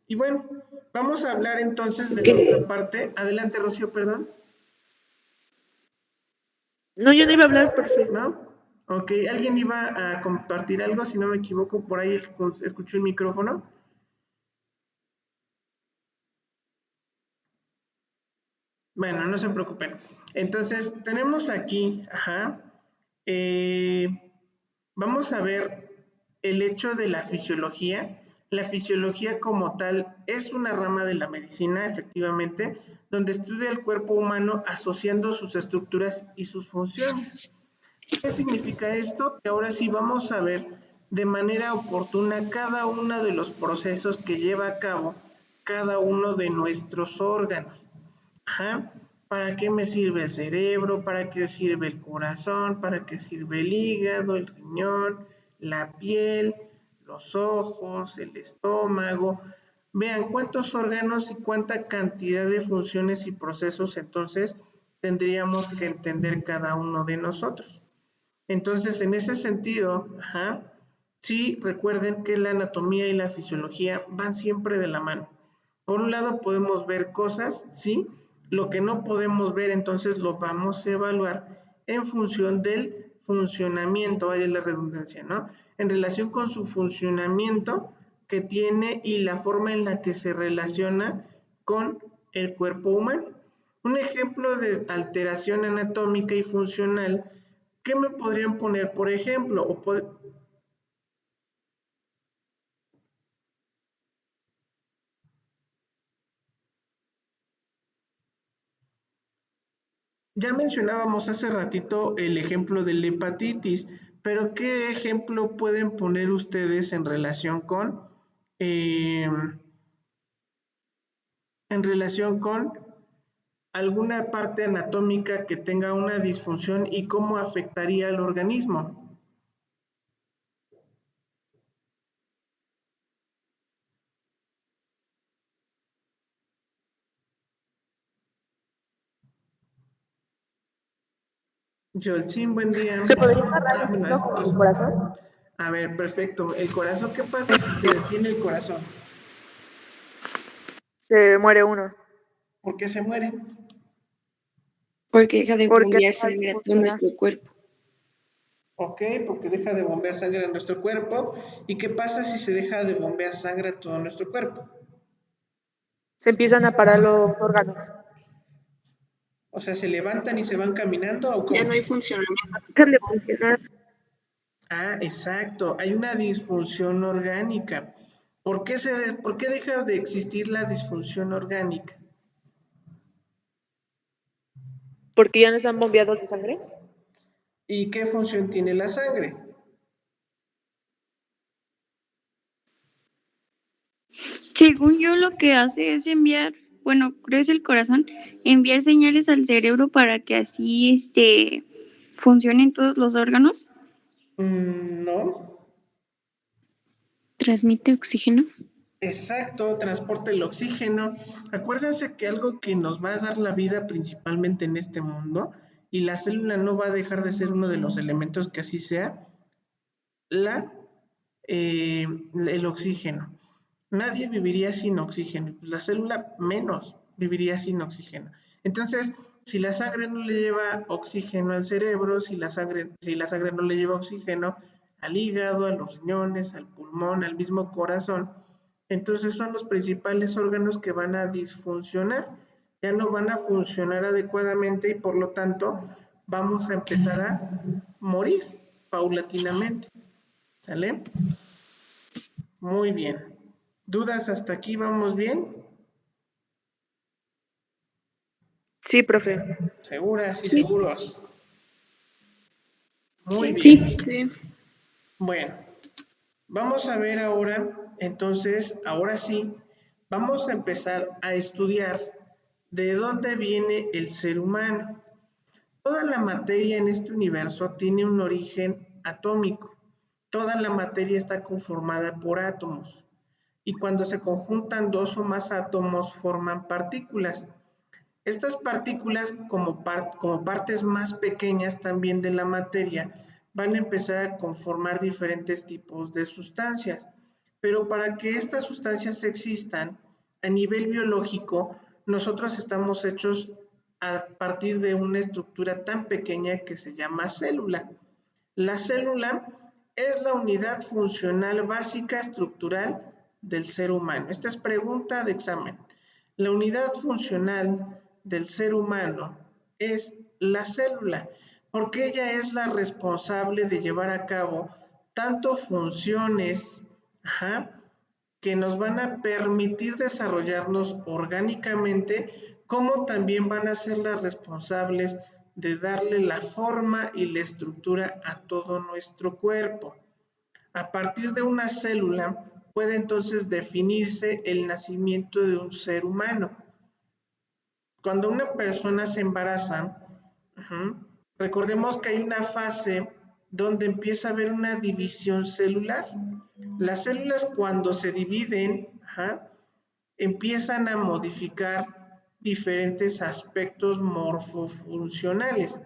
Y bueno, vamos a hablar entonces de la otra parte. Adelante, Rocío, perdón. No, yo no iba a hablar, profe. ¿No? Ok, ¿alguien iba a compartir algo? Si no me equivoco, por ahí escuché un micrófono. Bueno, no se preocupen. Entonces, tenemos aquí, eh, vamos a ver el hecho de la fisiología. La fisiología como tal es una rama de la medicina, efectivamente, donde estudia el cuerpo humano asociando sus estructuras y sus funciones. ¿Qué significa esto? Que ahora sí vamos a ver de manera oportuna cada uno de los procesos que lleva a cabo cada uno de nuestros órganos. Ajá. ¿Para qué me sirve el cerebro? ¿Para qué sirve el corazón? ¿Para qué sirve el hígado, el riñón, la piel, los ojos, el estómago? Vean cuántos órganos y cuánta cantidad de funciones y procesos entonces tendríamos que entender cada uno de nosotros. Entonces, en ese sentido, sí, recuerden que la anatomía y la fisiología van siempre de la mano. Por un lado podemos ver cosas, sí, lo que no podemos ver entonces lo vamos a evaluar en función del funcionamiento, vaya la redundancia, ¿no? En relación con su funcionamiento que tiene y la forma en la que se relaciona con el cuerpo humano. Un ejemplo de alteración anatómica y funcional, ¿qué me podrían poner? Por ejemplo, ya mencionábamos hace ratito el ejemplo de la hepatitis, pero ¿qué ejemplo pueden poner ustedes en relación con eh, alguna parte anatómica que tenga una disfunción y cómo afectaría al organismo? Yolcín, buen día. ¿Se podría narrar Ah, bueno, esto con el corazón? a ver, perfecto. El corazón, ¿qué pasa si se detiene el corazón? Se muere uno. ¿Por qué se muere? Porque deja de Porque bombear deja de sangre a todo funcionar. nuestro cuerpo. Ok, porque deja de bombear sangre a nuestro cuerpo. ¿Y qué pasa si se deja de bombear sangre a todo nuestro cuerpo? Se empiezan a parar los órganos. O sea, ¿se levantan y se van caminando o Ya cómo? no hay funcionamiento. Dejan de funcionar. Ah, exacto. Hay una disfunción orgánica. ¿Por qué deja de existir la disfunción orgánica? Porque ya no están bombeados de sangre. ¿Y qué función tiene la sangre? Según yo, lo que hace es enviar, bueno, creo es el corazón, enviar señales al cerebro para que así funcionen todos los órganos. No. ¿Transmite oxígeno? Exacto, transporta el oxígeno. Acuérdense que algo que nos va a dar la vida principalmente en este mundo, y la célula no va a dejar de ser uno de los elementos que así sea, la, el oxígeno. Nadie viviría sin oxígeno, la célula menos viviría sin oxígeno. Entonces, si la sangre no le lleva oxígeno al cerebro, si la sangre no le lleva oxígeno al hígado, a los riñones, al pulmón, al mismo corazón, entonces son los principales órganos que van a disfuncionar, ya no van a funcionar adecuadamente y por lo tanto vamos a empezar a morir paulatinamente. ¿Sale? Muy bien. ¿Dudas hasta aquí? ¿Vamos bien? Sí, profe. ¿Seguras y Sí. seguros? Muy Sí. bien. Sí. Bueno, vamos a ver ahora, entonces, ahora sí, vamos a empezar a estudiar de dónde viene el ser humano. Toda la materia en este universo tiene un origen atómico. Toda la materia está conformada por átomos. Y cuando se conjuntan dos o más átomos forman partículas. Estas partículas, como partes más pequeñas también de la materia, van a empezar a conformar diferentes tipos de sustancias. Pero para que estas sustancias existan, a nivel biológico, nosotros estamos hechos a partir de una estructura tan pequeña que se llama célula. La célula es la unidad funcional básica estructural del ser humano. Esta es pregunta de examen. La unidad funcional del ser humano es la célula, porque ella es la responsable de llevar a cabo tanto funciones que nos van a permitir desarrollarnos orgánicamente, como también van a ser las responsables de darle la forma y la estructura a todo nuestro cuerpo. A partir de una célula puede entonces definirse el nacimiento de un ser humano. Cuando una persona se embaraza, recordemos que hay una fase donde empieza a haber una división celular. Las células cuando se dividen, empiezan a modificar diferentes aspectos morfofuncionales,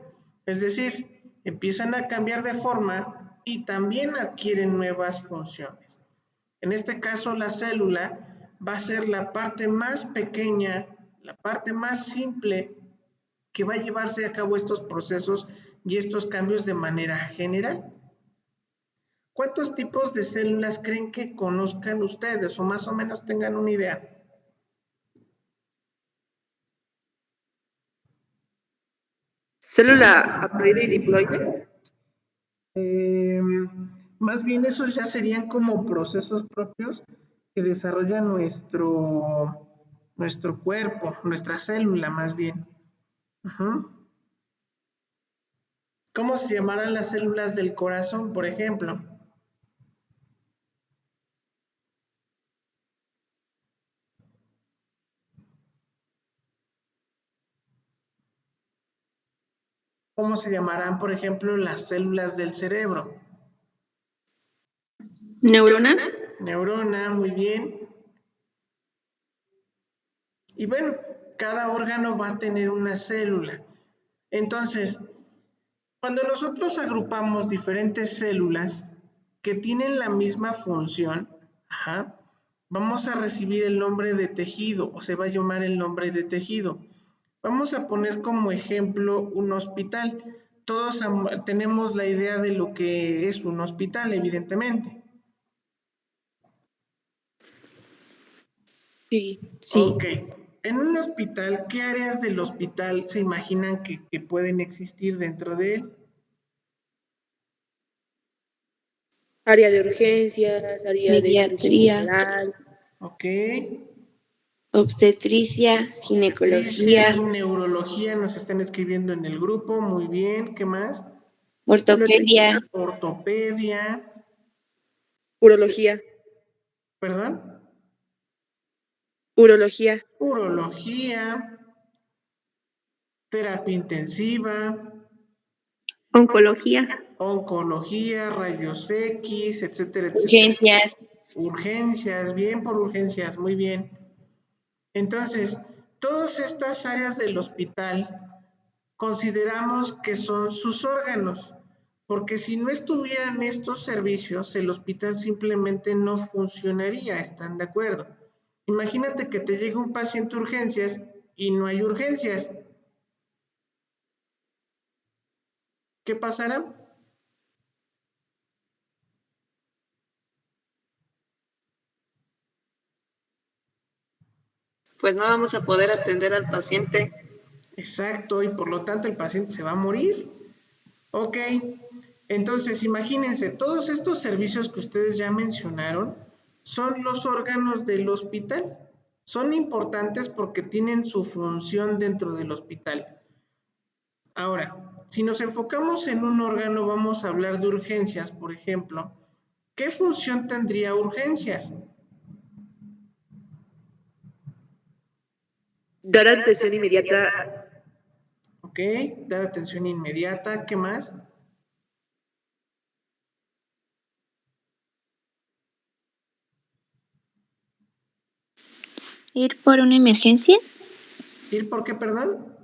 es decir, empiezan a cambiar de forma y también adquieren nuevas funciones. En este caso, la célula va a ser la parte más pequeña, la parte más simple que va a llevarse a cabo estos procesos y estos cambios de manera general. ¿Cuántos tipos de células creen que conozcan ustedes o más o menos tengan una idea? Célula haploide y diploide. Más bien esos ya serían como procesos propios que desarrolla nuestro cuerpo, nuestra célula más bien. ¿Cómo se llamarán las células del corazón, por ejemplo? ¿Cómo se llamarán, por ejemplo, las células del cerebro? ¿Neurona? Neurona, muy bien. Y bueno, cada órgano va a tener una célula. Entonces, cuando nosotros agrupamos diferentes células que tienen la misma función, vamos a recibir el nombre de tejido o se va a llamar el nombre de tejido. Vamos a poner como ejemplo un hospital. Todos tenemos la idea de lo que es un hospital, evidentemente. Sí. Ok. En un hospital, ¿qué áreas del hospital se imaginan que pueden existir dentro de él? Área de urgencias, área de cirugía Pediatría, general, Ok. obstetricia, Obstetricia, ginecología, neurología, nos están escribiendo en el grupo, muy bien, ¿qué más? ortopedia, Ortopedia, urología, ¿perdón? urología, Urología, terapia intensiva, Oncología. oncología, rayos X, etcétera, etcétera. urgencias, Urgencias, bien por urgencias, muy bien. Entonces, todas estas áreas del hospital consideramos que son sus órganos, porque si no estuvieran estos servicios, el hospital simplemente no funcionaría, ¿están de acuerdo? Imagínate que te llega un paciente a urgencias y no hay urgencias. ¿Qué pasará? pues no vamos a poder atender al paciente. Exacto, y por lo tanto el paciente se va a morir. Ok, entonces imagínense, todos estos servicios que ustedes ya mencionaron son los órganos del hospital. Son importantes porque tienen su función dentro del hospital. Ahora, si nos enfocamos en un órgano, vamos a hablar de urgencias, por ejemplo. ¿Qué función tendría urgencias? dar atención inmediata, Ok, dar atención inmediata, ¿qué más? ¿Ir por una emergencia? ¿Ir por qué, perdón?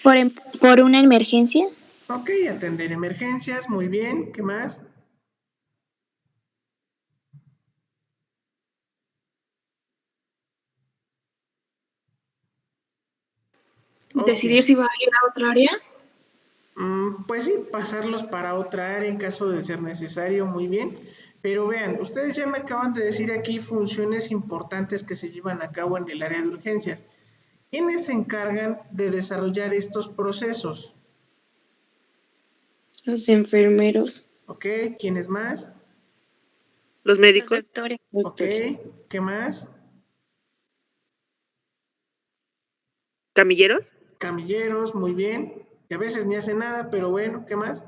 ¿Por una emergencia? Ok, atender emergencias, muy bien, ¿qué más? Ok. Decidir si va a ir a otra área. Pues sí, pasarlos para otra área en caso de ser necesario, muy bien. Pero vean, ustedes ya me acaban de decir aquí funciones importantes que se llevan a cabo en el área de urgencias. ¿Quiénes se encargan de desarrollar estos procesos? Los enfermeros, ¿Ok? ¿Quiénes más? los Los médicos, doctores. ¿Ok? doctores, ¿Qué más? camilleros, Camilleros, muy bien. Que a veces ni hacen nada, pero bueno, ¿qué más?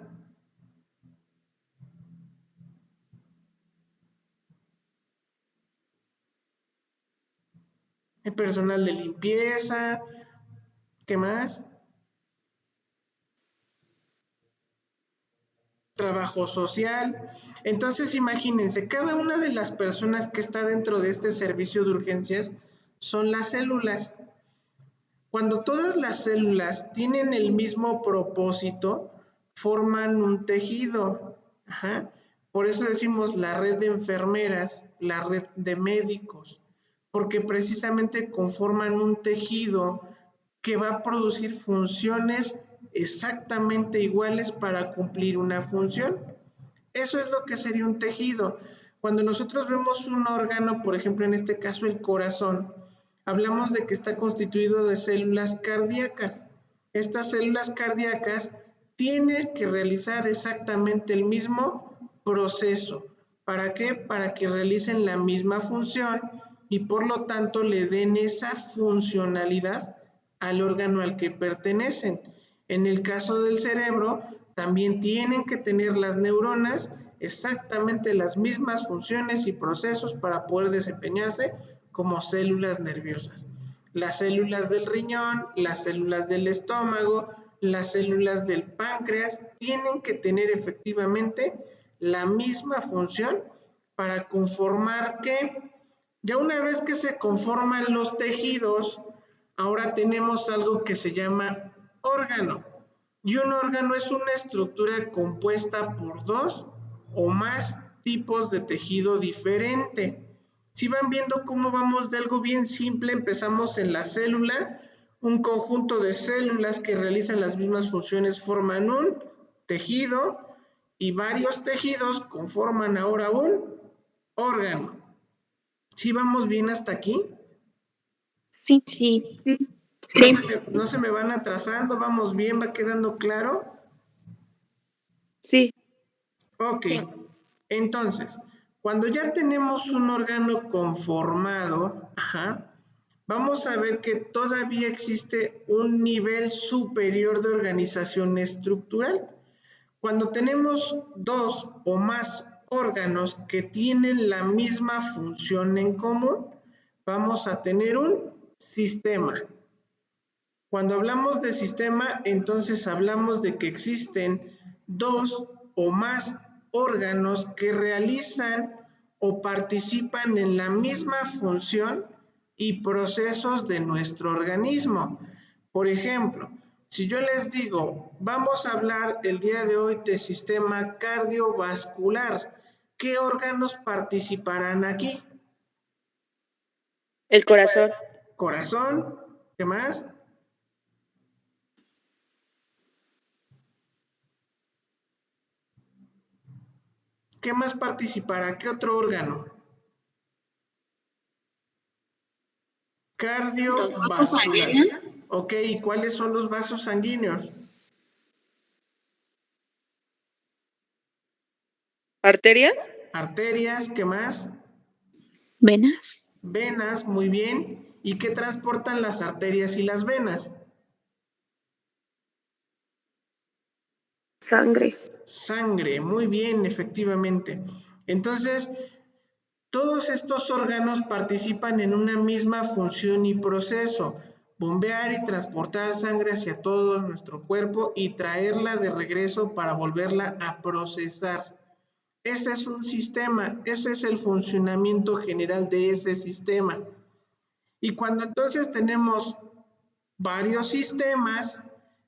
El personal de limpieza, ¿qué más? trabajo social. Entonces, imagínense, cada una de las personas que está dentro de este servicio de urgencias son las células. Cuando todas las células tienen el mismo propósito, forman un tejido. Ajá. Por eso decimos la red de enfermeras, la red de médicos, porque precisamente conforman un tejido que va a producir funciones exactamente iguales para cumplir una función. Eso es lo que sería un tejido. Cuando nosotros vemos un órgano, por ejemplo, en este caso el corazón, hablamos de que está constituido de células cardíacas. Estas células cardíacas tienen que realizar exactamente el mismo proceso. ¿Para qué? Para que realicen la misma función y por lo tanto le den esa funcionalidad al órgano al que pertenecen. En el caso del cerebro, también tienen que tener las neuronas exactamente las mismas funciones y procesos para poder desempeñarse como células nerviosas. Las células del riñón, las células del estómago, las células del páncreas tienen que tener efectivamente la misma función para conformar que, ya una vez que se conforman los tejidos, ahora tenemos algo que se llama órgano. Y un órgano es una estructura compuesta por dos o más tipos de tejido diferente. Si van viendo cómo vamos de algo bien simple, empezamos en la célula, un conjunto de células que realizan las mismas funciones forman un tejido y varios tejidos conforman ahora un órgano. ¿Sí vamos bien hasta aquí? Sí. Sí. No se me van atrasando, vamos bien, va quedando claro. Sí. Ok, Sí. entonces, cuando ya tenemos un órgano conformado, vamos a ver que todavía existe un nivel superior de organización estructural. Cuando tenemos dos o más órganos que tienen la misma función en común, vamos a tener un sistema. Cuando hablamos de sistema, entonces hablamos de que existen dos o más órganos que realizan o participan en la misma función y procesos de nuestro organismo. Por ejemplo, si yo les digo, vamos a hablar el día de hoy de sistema cardiovascular, ¿qué órganos participarán aquí? El corazón. Corazón, ¿qué más? ¿Qué más participará? ¿Qué otro órgano? Los vasos Cardiovascular. sanguíneos. Ok, ¿y cuáles son los vasos sanguíneos? ¿Arterias? Arterias, ¿qué más? ¿Venas? Venas, muy bien. ¿Y qué transportan las arterias y las venas? Sangre. Sangre, muy bien, efectivamente. Entonces, todos estos órganos participan en una misma función y proceso, bombear y transportar sangre hacia todo nuestro cuerpo y traerla de regreso para volverla a procesar. Ese es un sistema, ese es el funcionamiento general de ese sistema. Y cuando entonces tenemos varios sistemas,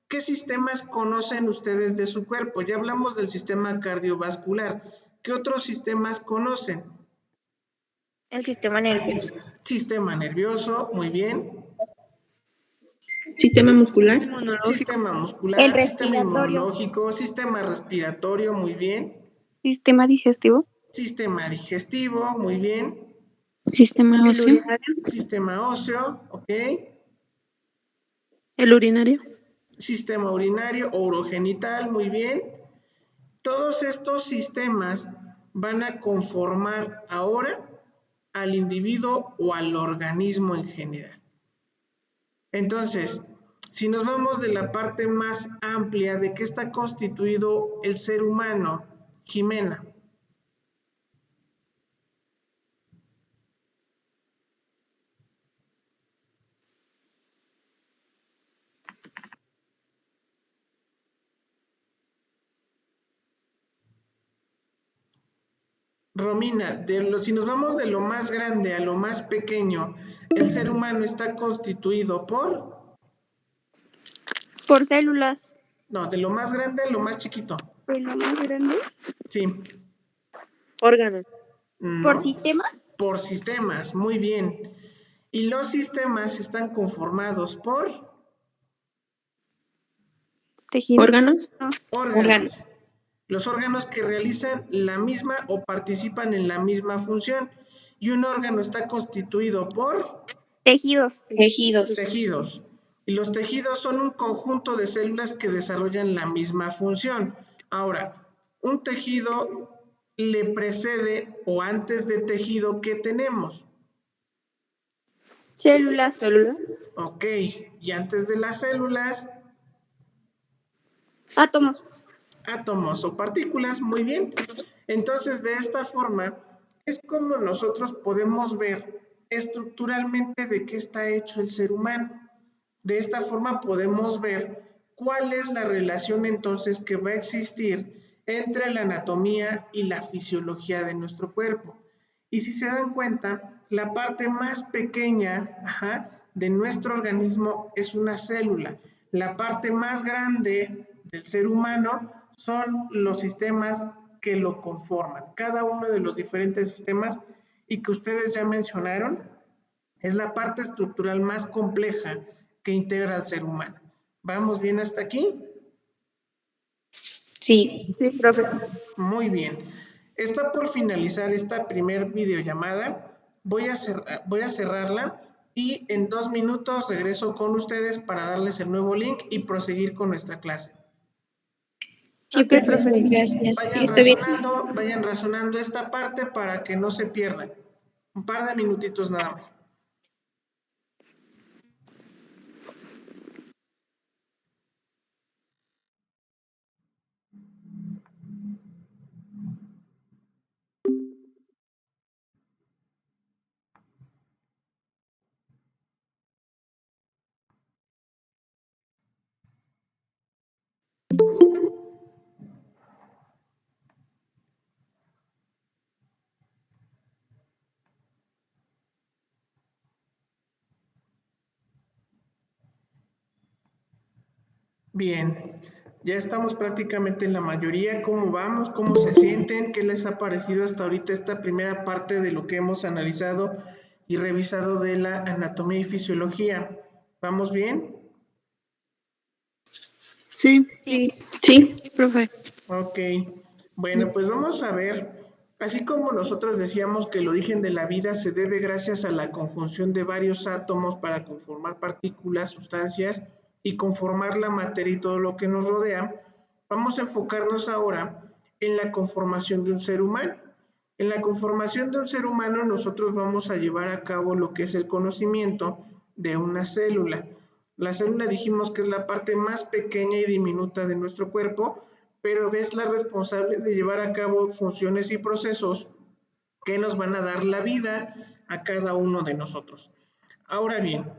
¿qué sistemas conocen ustedes de su cuerpo? Ya hablamos del sistema cardiovascular. ¿Qué otros sistemas conocen? El sistema nervioso. Sistema nervioso, muy bien. ¿Sistema muscular? Inmunológico. Sistema muscular, El sistema respiratorio. inmunológico, sistema respiratorio, muy bien. Sistema digestivo. Sistema digestivo, muy bien. ¿Sistema El óseo? urinario. Sistema óseo, ok. ¿El urinario? Sistema urinario o urogenital, muy bien. Todos estos sistemas van a conformar ahora al individuo o al organismo en general. Entonces, si nos vamos de la parte más amplia de qué está constituido el ser humano, Jimena. Romina, si nos vamos de lo más grande a lo más pequeño, el ser humano está constituido por... Por células. No, de lo más grande a lo más chiquito. De lo más grande. Sí. Órganos. Por No. sistemas. Por sistemas, muy bien. Y los sistemas están conformados por... Tejidos. ¿Órganos? órganos. Los órganos que realizan la misma o participan en la misma función. Y un órgano está constituido por... Tejidos. tejidos. Y los tejidos son un conjunto de células que desarrollan la misma función. Ahora, un tejido le precede o antes de tejido, ¿qué tenemos? Células. Ok, y antes de las células, Átomos. átomos o partículas, muy bien. Entonces, de esta forma, es como nosotros podemos ver estructuralmente de qué está hecho el ser humano. De esta forma podemos ver cuál es la relación entonces que va a existir entre la anatomía y la fisiología de nuestro cuerpo. Y si se dan cuenta, la parte más pequeña de nuestro organismo es una célula. La parte más grande del ser humano son los sistemas que lo conforman. Cada uno de los diferentes sistemas y que ustedes ya mencionaron es la parte estructural más compleja que integra al ser humano. ¿Vamos bien hasta aquí? Sí. Sí, profe. Muy bien. Está por finalizar esta primer videollamada. Voy a cerrarla y en 2 minutos regreso con ustedes para darles el nuevo link y proseguir con nuestra clase. Sí, profe, gracias. Vayan razonando esta parte para que no se pierdan. Un par de minutitos nada más. Bien, ya estamos prácticamente en la mayoría. ¿Cómo vamos? ¿Cómo se sienten? ¿Qué les ha parecido hasta ahorita esta primera parte de lo que hemos analizado y revisado de la anatomía y fisiología? ¿Vamos bien? Sí. Sí, profe. Ok, bueno, pues vamos a ver, así como nosotros decíamos que el origen de la vida se debe gracias a la conjunción de varios átomos para conformar partículas, sustancias y conformar la materia y todo lo que nos rodea, vamos a enfocarnos ahora en la conformación de un ser humano. En la conformación de un ser humano nosotros vamos a llevar a cabo lo que es el conocimiento de una célula. La célula dijimos que es la parte más pequeña y diminuta de nuestro cuerpo, pero es la responsable de llevar a cabo funciones y procesos que nos van a dar la vida a cada uno de nosotros. Ahora bien,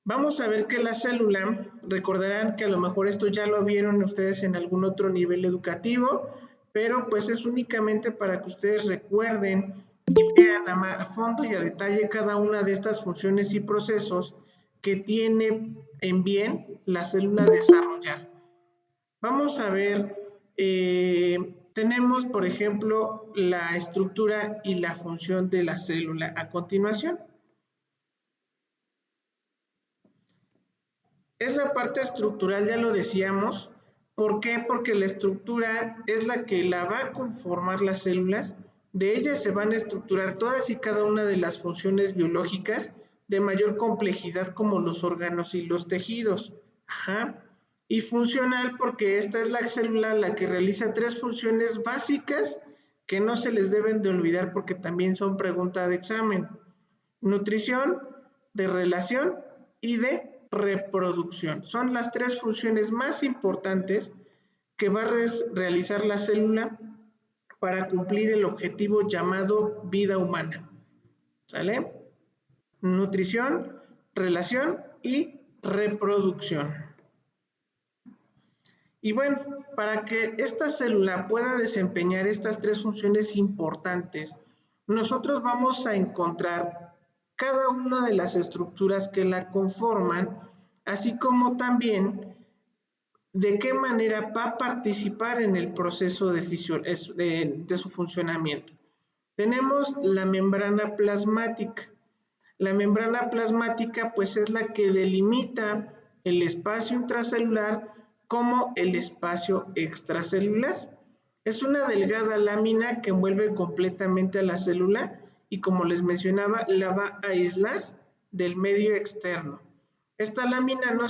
vamos a ver que la célula, recordarán que a lo mejor esto ya lo vieron ustedes en algún otro nivel educativo, pero pues es únicamente para que ustedes recuerden y vean a fondo y a detalle cada una de estas funciones y procesos que tiene en bien la célula desarrollar. Vamos a ver, tenemos por ejemplo la estructura y la función de la célula a continuación. Es la parte estructural, ya lo decíamos. ¿Por qué? Porque la estructura es la que la va a conformar las células. De ellas se van a estructurar todas y cada una de las funciones biológicas de mayor complejidad como los órganos y los tejidos. Y funcional porque esta es la célula la que realiza 3 funciones básicas que no se les deben de olvidar porque también son pregunta de examen. Nutrición, de relación y de reproducción. Son las 3 funciones más importantes que va a realizar la célula para cumplir el objetivo llamado vida humana. ¿Sale? Nutrición, relación y reproducción. Y bueno, para que esta célula pueda desempeñar estas tres funciones importantes, nosotros vamos a encontrar cada una de las estructuras que la conforman, así como también de qué manera va a participar en el proceso de su funcionamiento. Tenemos la membrana plasmática. La membrana plasmática pues es la que delimita el espacio intracelular como el espacio extracelular. Es una delgada lámina que envuelve completamente a la célula y, como les mencionaba, la va a aislar del medio externo. Esta lámina no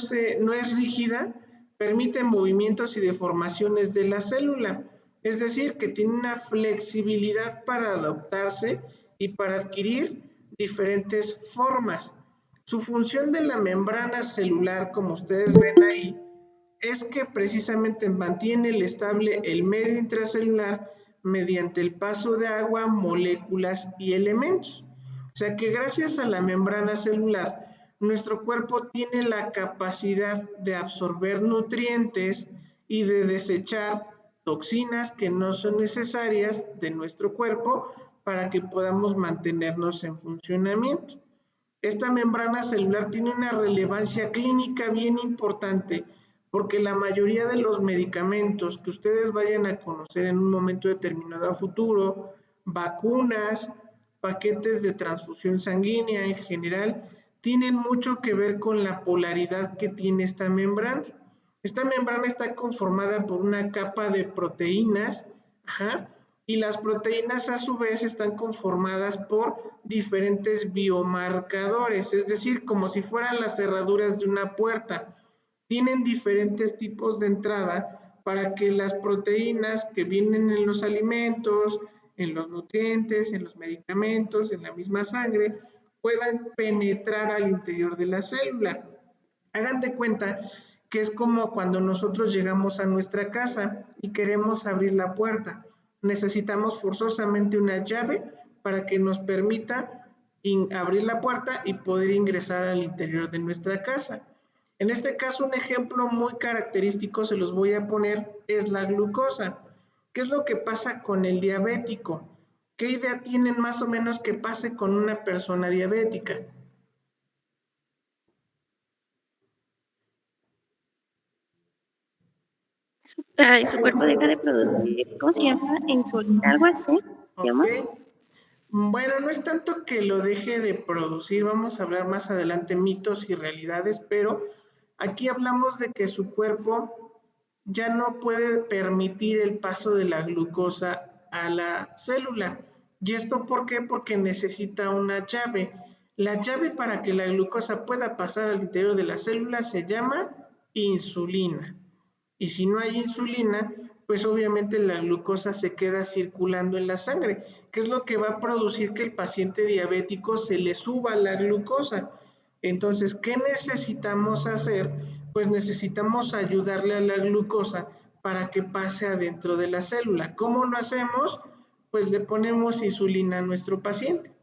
es rígida, permite movimientos y deformaciones de la célula, es decir, que tiene una flexibilidad para adaptarse y para adquirir diferentes formas. Su función de la membrana celular, como ustedes ven ahí, es que precisamente mantiene estable el medio intracelular mediante el paso de agua, moléculas y elementos. O sea que gracias a la membrana celular, nuestro cuerpo tiene la capacidad de absorber nutrientes y de desechar toxinas que no son necesarias de nuestro cuerpo para que podamos mantenernos en funcionamiento. Esta membrana celular tiene una relevancia clínica bien importante porque la mayoría de los medicamentos que ustedes vayan a conocer en un momento determinado a futuro, vacunas, paquetes de transfusión sanguínea en general, tienen mucho que ver con la polaridad que tiene esta membrana. Esta membrana está conformada por una capa de proteínas, y las proteínas a su vez están conformadas por diferentes biomarcadores, es decir, como si fueran las cerraduras de una puerta. Tienen diferentes tipos de entrada para que las proteínas que vienen en los alimentos, en los nutrientes, en los medicamentos, en la misma sangre, puedan penetrar al interior de la célula. Hagan de cuenta que es como cuando nosotros llegamos a nuestra casa y queremos abrir la puerta. Necesitamos forzosamente una llave para que nos permita abrir la puerta y poder ingresar al interior de nuestra casa. En este caso, un ejemplo muy característico, se los voy a poner, es la glucosa. ¿Qué es lo que pasa con el diabético? ¿Qué idea tienen más o menos que pase con una persona diabética? Su cuerpo deja de producir, ¿cómo se llama? Insulina, algo así, ¿se llama? Bueno, no es tanto que lo deje de producir, vamos a hablar más adelante mitos y realidades, pero aquí hablamos de que su cuerpo ya no puede permitir el paso de la glucosa a la célula. ¿Y esto por qué? Porque necesita una llave. La llave para que la glucosa pueda pasar al interior de la célula se llama insulina. Y si no hay insulina, pues obviamente la glucosa se queda circulando en la sangre, que es lo que va a producir que el paciente diabético se le suba la glucosa. Entonces, ¿qué necesitamos hacer? Pues necesitamos ayudarle a la glucosa para que pase adentro de la célula. ¿Cómo lo hacemos? Pues le ponemos insulina a nuestro paciente.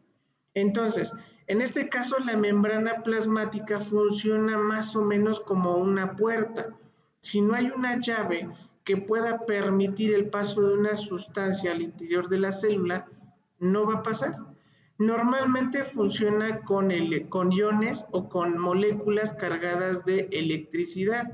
Entonces, en este caso la membrana plasmática funciona más o menos como una puerta. Si no hay una llave que pueda permitir el paso de una sustancia al interior de la célula, no va a pasar. Normalmente funciona con iones o con moléculas cargadas de electricidad.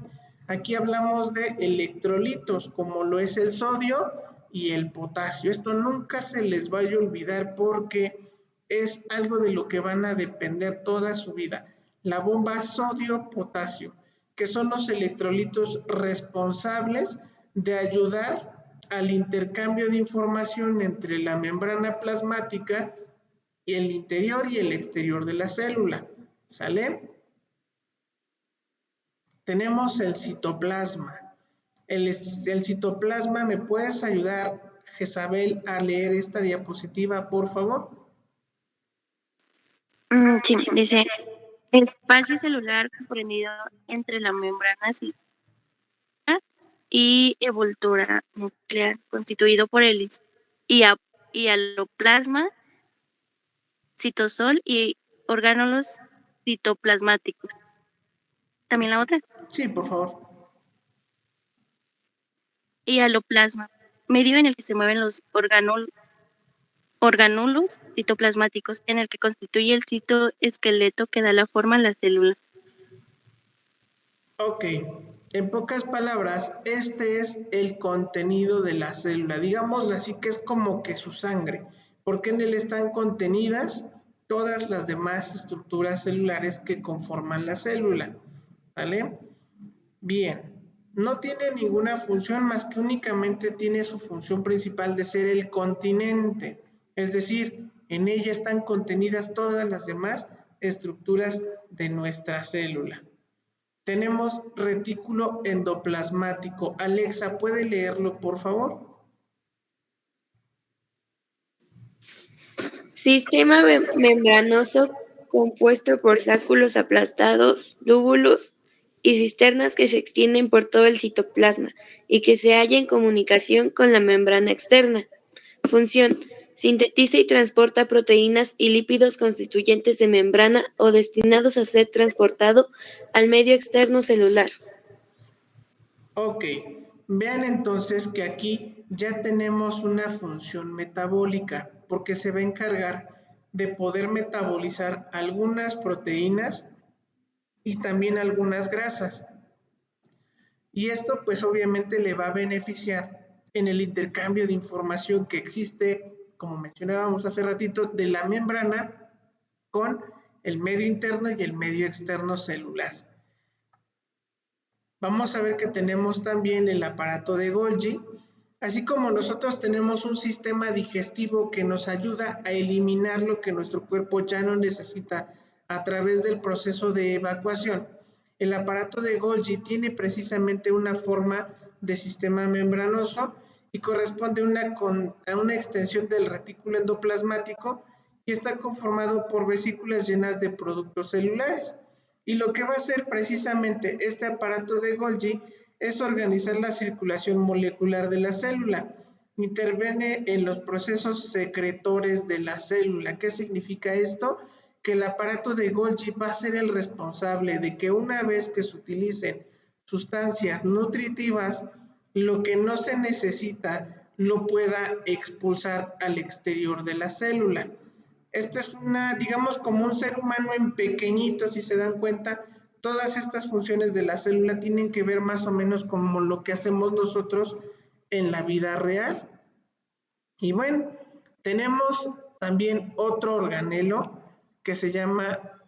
Aquí hablamos de electrolitos, como lo es el sodio y el potasio. Esto nunca se les vaya a olvidar porque es algo de lo que van a depender toda su vida. La bomba sodio-potasio, que son los electrolitos responsables de ayudar al intercambio de información entre la membrana plasmática y el interior y el exterior de la célula. ¿Sale? Tenemos el citoplasma. El citoplasma, ¿me puedes ayudar, Jezabel, a leer esta diapositiva, por favor? Sí, dice, espacio celular comprendido entre la membrana celular y envoltura nuclear, constituido por hélice y aloplasma, citosol y orgánulos citoplasmáticos. ¿También la otra? Sí, por favor. y aloplasma, medio en el que se mueven los orgánulos citoplasmáticos, en el que constituye el citoesqueleto que da la forma a la célula. Ok, en pocas palabras, este es el contenido de la célula, digámoslo así, que es como que su sangre, porque en él están contenidas todas las demás estructuras celulares que conforman la célula, ¿vale? Bien, no tiene ninguna función más que únicamente tiene su función principal de ser el continente, es decir, en ella están contenidas todas las demás estructuras de nuestra célula. Tenemos retículo endoplasmático. Alexa, ¿puede leerlo, por favor? Sistema membranoso compuesto por sacos aplastados, lóbulos y cisternas que se extienden por todo el citoplasma y que se halla en comunicación con la membrana externa. Función: sintetiza y transporta proteínas y lípidos constituyentes de membrana o destinados a ser transportado al medio externo celular. Ok, vean entonces que aquí ya tenemos una función metabólica porque se va a encargar de poder metabolizar algunas proteínas y también algunas grasas. Y esto pues obviamente le va a beneficiar en el intercambio de información que existe, como mencionábamos hace ratito, de la membrana con el medio interno y el medio externo celular. Vamos a ver que tenemos también el aparato de Golgi, así como nosotros tenemos un sistema digestivo que nos ayuda a eliminar lo que nuestro cuerpo ya no necesita a través del proceso de evacuación. El aparato de Golgi tiene precisamente una forma de sistema membranoso y corresponde a una extensión del retículo endoplasmático y está conformado por vesículas llenas de productos celulares. Y lo que va a hacer precisamente este aparato de Golgi es organizar la circulación molecular de la célula. Interviene en los procesos secretores de la célula. ¿Qué significa esto? Que el aparato de Golgi va a ser el responsable de que una vez que se utilicen sustancias nutritivas, lo que no se necesita lo pueda expulsar al exterior de la célula. Esta es digamos, como un ser humano en pequeñito, si se dan cuenta, todas estas funciones de la célula tienen que ver más o menos como lo que hacemos nosotros en la vida real. Y bueno, tenemos también otro organelo que se llama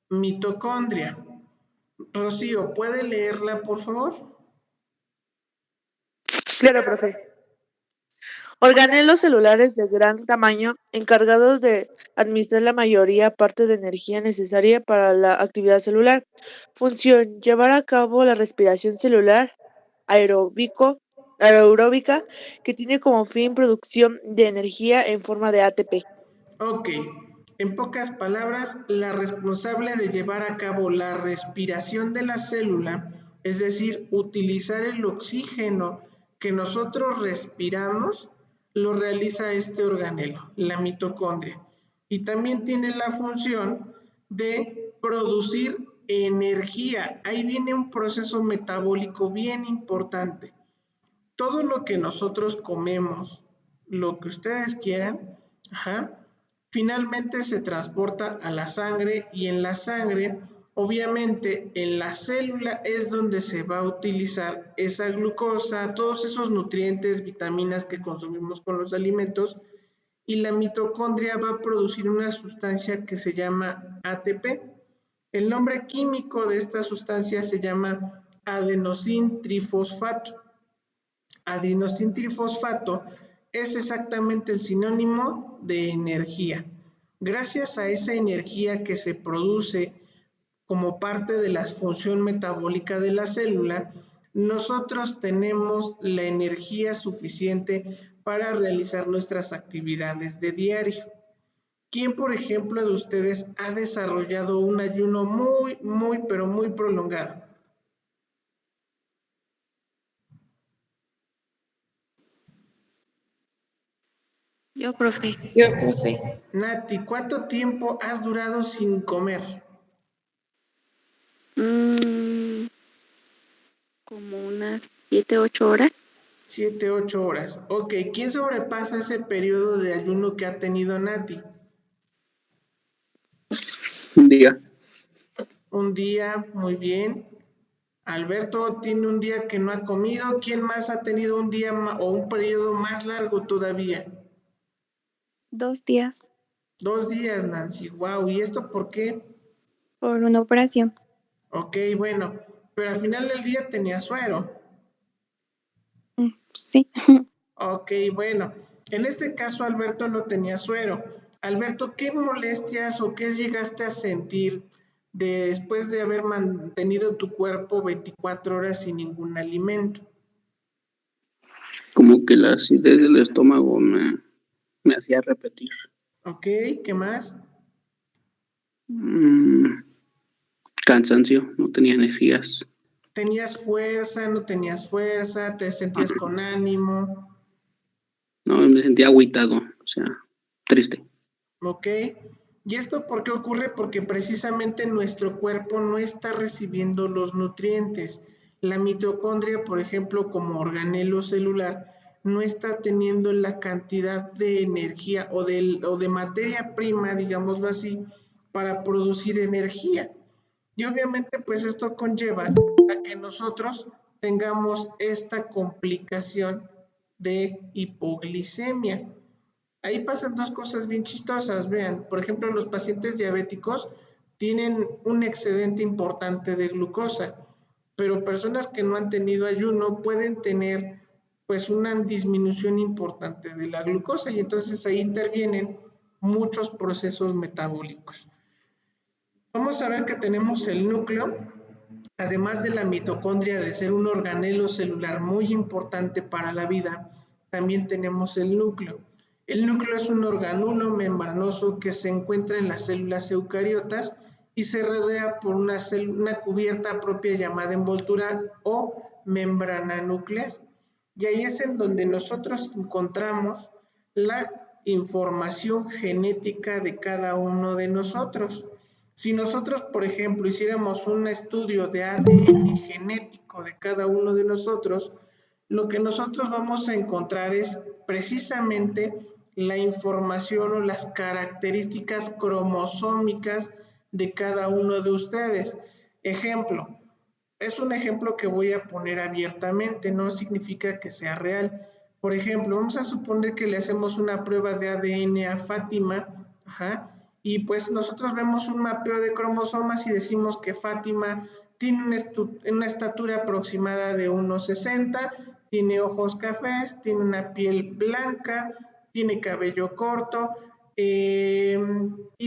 mitocondria. Rocío, ¿puede leerla, por favor? Claro, profe. Organelos celulares de gran tamaño encargados de administrar la mayoría parte de energía necesaria para la actividad celular. Función: llevar a cabo la respiración celular aeróbica que tiene como fin producción de energía en forma de ATP. Ok, en pocas palabras, la responsable de llevar a cabo la respiración de la célula, es decir, utilizar el oxígeno que nosotros respiramos, lo realiza este organelo, la mitocondria. Y también tiene la función de producir energía. Ahí viene un proceso metabólico bien importante. Todo lo que nosotros comemos, lo que ustedes quieran, finalmente se transporta a la sangre y en la sangre, obviamente en la célula es donde se va a utilizar esa glucosa, todos esos nutrientes, vitaminas que consumimos con los alimentos y la mitocondria va a producir una sustancia que se llama ATP. El nombre químico de esta sustancia se llama adenosín trifosfato. Adenosín trifosfato es exactamente el sinónimo de energía. Gracias a esa energía que se produce como parte de la función metabólica de la célula, nosotros tenemos la energía suficiente para realizar nuestras actividades de diario. ¿Quién, por ejemplo, de ustedes ha desarrollado un ayuno pero muy prolongado? Yo, profe. Yo, profe. Nati, ¿cuánto tiempo has durado sin comer? Como unas 7, 8 horas. 7, 8 horas. Ok, ¿quién sobrepasa ese periodo de ayuno que ha tenido Nati? Un día. Un día, muy bien. Alberto tiene un día que no ha comido. ¿Quién más ha tenido un día o un periodo más largo todavía? 2 días 2 días, Nancy. Wow, ¿y esto por qué? por una operación. Ok, bueno, pero al final del día tenía suero. Sí. Ok, bueno, en este caso Alberto no tenía suero. Alberto, ¿qué molestias o qué llegaste a sentir después de haber mantenido tu cuerpo 24 horas sin ningún alimento? Como que la acidez del estómago me hacía repetir. Ok, ¿qué más? Mm, Cansancio, no tenía energías. ¿Tenías fuerza, no tenías fuerza? ¿Te sentías Ajá. con ánimo? No, me sentía agüitado, o sea, triste. ¿Ok? ¿Y esto por qué ocurre? Porque precisamente nuestro cuerpo no está recibiendo los nutrientes. La mitocondria, por ejemplo, como organelo celular, no está teniendo la cantidad de energía o de materia prima, digámoslo así, para producir energía. Y obviamente, pues esto conlleva a que nosotros tengamos esta complicación de hipoglicemia. Ahí pasan dos cosas bien chistosas, vean, por ejemplo, los pacientes diabéticos tienen un excedente importante de glucosa, pero personas que no han tenido ayuno pueden tener pues una disminución importante de la glucosa y entonces ahí intervienen muchos procesos metabólicos. Vamos a ver que tenemos el núcleo, además de la mitocondria de ser un organelo celular muy importante para la vida, también tenemos el núcleo. El núcleo es un organulo membranoso que se encuentra en las células eucariotas y se rodea por una cubierta propia llamada envoltura o membrana nuclear. Y ahí es en donde nosotros encontramos la información genética de cada uno de nosotros. Si nosotros, por ejemplo, hiciéramos un estudio de ADN genético de cada uno de nosotros, lo que nosotros vamos a encontrar es precisamente la información o las características cromosómicas de cada uno de ustedes. Ejemplo, es un ejemplo que voy a poner abiertamente, no significa que sea real. Por ejemplo, vamos a suponer que le hacemos una prueba de ADN a Fátima, ajá, y pues nosotros vemos un mapeo de cromosomas y decimos que Fátima tiene una estatura aproximada de 1,60, tiene ojos cafés, tiene una piel blanca, tiene cabello corto, y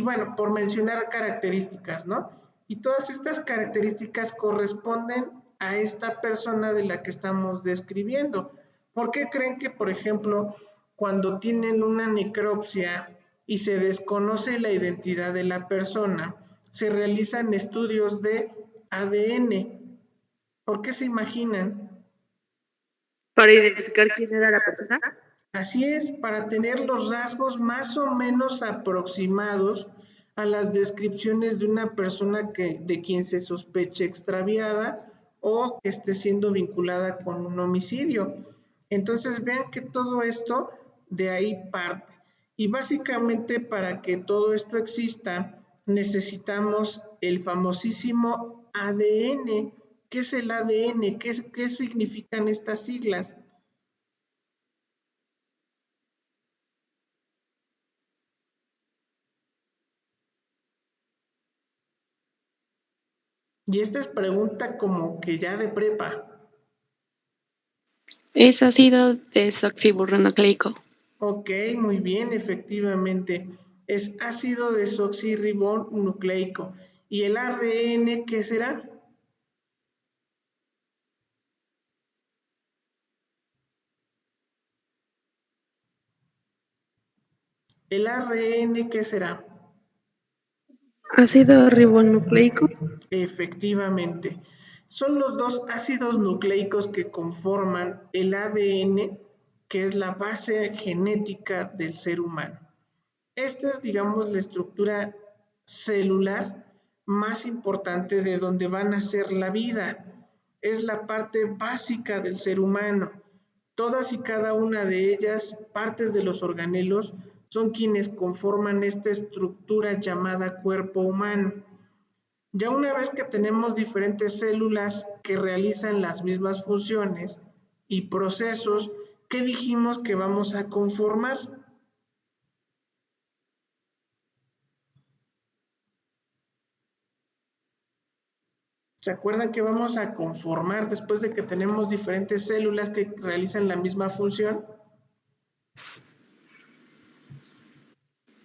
bueno, por mencionar características, ¿no? Y todas estas características corresponden a esta persona de la que estamos describiendo. ¿Por qué creen que, por ejemplo, cuando tienen una necropsia y se desconoce la identidad de la persona, se realizan estudios de ADN? ¿Por qué se imaginan? Para identificar quién era la persona. Así es, para tener los rasgos más o menos aproximados a las descripciones de una persona de quien se sospeche extraviada o que esté siendo vinculada con un homicidio. Entonces vean que todo esto de ahí parte. Y básicamente para que todo esto exista necesitamos el famosísimo ADN. ¿Qué es el ADN? ¿Qué significan estas siglas? Y esta es pregunta como que ya de prepa. Es ácido desoxirribonucleico. Ok, muy bien, efectivamente. Es ácido desoxirribonucleico. ¿Y el ARN qué será? ¿El ARN qué será? Ácido ribonucleico. Efectivamente. Son los dos ácidos nucleicos que conforman el ADN, que es la base genética del ser humano. Esta es, digamos, la estructura celular más importante de donde va a nacer la vida. Es la parte básica del ser humano. Todas y cada una de ellas, partes de los organelos, son quienes conforman esta estructura llamada cuerpo humano. Ya una vez que tenemos diferentes células que realizan las mismas funciones y procesos, ¿qué dijimos que vamos a conformar? ¿Se acuerdan que vamos a conformar después de que tenemos diferentes células que realizan la misma función?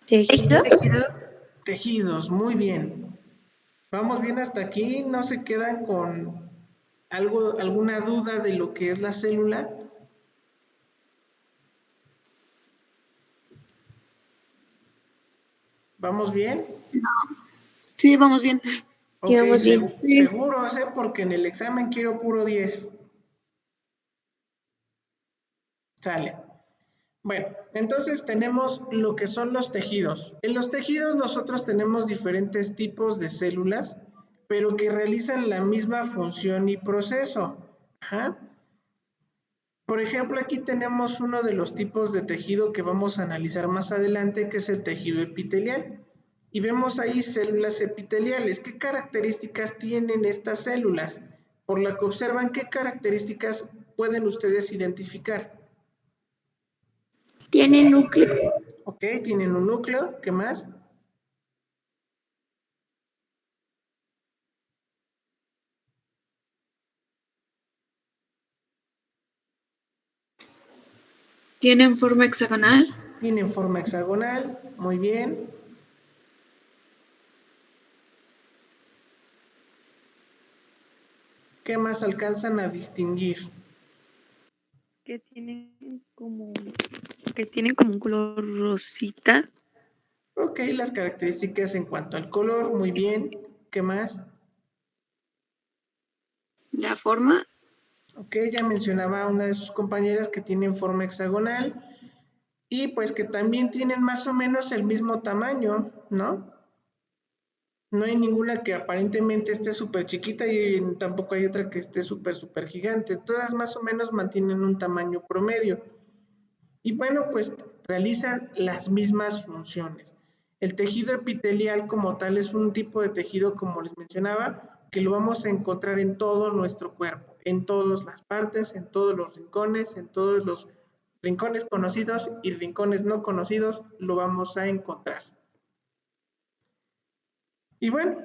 ¿Tejidos? Tejidos. Tejidos, muy bien. ¿Vamos bien hasta aquí? ¿No se quedan con alguna duda de lo que es la célula? ¿Vamos bien? Sí, vamos bien. Ok, Quedamos bien. seguros, porque en el examen quiero puro 10. Sale. Bueno, entonces tenemos lo que son los tejidos. En los tejidos nosotros tenemos diferentes tipos de células, pero que realizan la misma función y proceso. Ajá. Por ejemplo, aquí tenemos uno de los tipos de tejido que vamos a analizar más adelante, que es el tejido epitelial. Y vemos ahí células epiteliales. ¿Qué características tienen estas células? Por la que observan, ¿qué características pueden ustedes identificar? Tiene núcleo. Ok, tienen un núcleo. ¿Qué más? ¿Tienen forma hexagonal? Tienen forma hexagonal. Muy bien. ¿Qué más alcanzan a distinguir? Que tienen como un color rosita. Ok, las características en cuanto al color. Muy bien. ¿Qué más? La forma. Ok, ya mencionaba una de sus compañeras que tienen forma hexagonal y pues que también tienen más o menos el mismo tamaño, ¿no? No hay ninguna que aparentemente esté súper chiquita y tampoco hay otra que esté súper gigante. Todas más o menos mantienen un tamaño promedio. Y bueno, pues realizan las mismas funciones. El tejido epitelial como tal es un tipo de tejido, como les mencionaba, que lo vamos a encontrar en todo nuestro cuerpo, en todas las partes, en todos los rincones conocidos y rincones no conocidos, lo vamos a encontrar. Y bueno,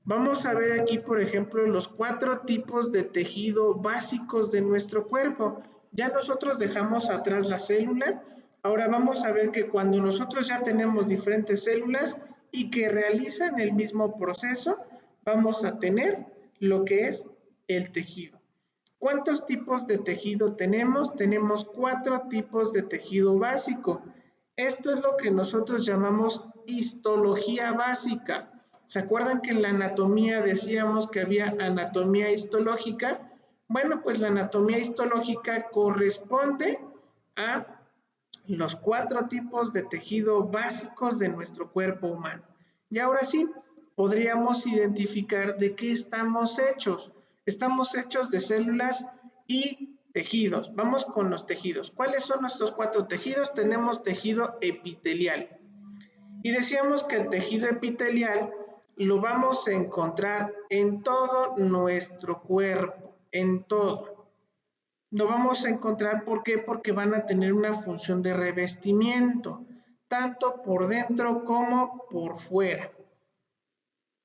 vamos a ver aquí, por ejemplo, los 4 tipos de tejido básicos de nuestro cuerpo. Ya nosotros dejamos atrás la célula. Ahora vamos a ver que cuando nosotros ya tenemos diferentes células y que realizan el mismo proceso, vamos a tener lo que es el tejido. ¿Cuántos tipos de tejido tenemos? Tenemos 4 tipos de tejido básico. Esto es lo que nosotros llamamos histología básica. ¿Se acuerdan que en la anatomía decíamos que había anatomía histológica? Bueno, pues la anatomía histológica corresponde a los 4 tipos de tejido básicos de nuestro cuerpo humano. Y ahora sí, podríamos identificar de qué estamos hechos. Estamos hechos de células y tejidos. Vamos con los tejidos. ¿Cuáles son nuestros 4 tejidos? Tenemos tejido epitelial. Y decíamos que el tejido epitelial lo vamos a encontrar en todo nuestro cuerpo, en todo. Lo vamos a encontrar, ¿por qué? Porque van a tener una función de revestimiento, tanto por dentro como por fuera.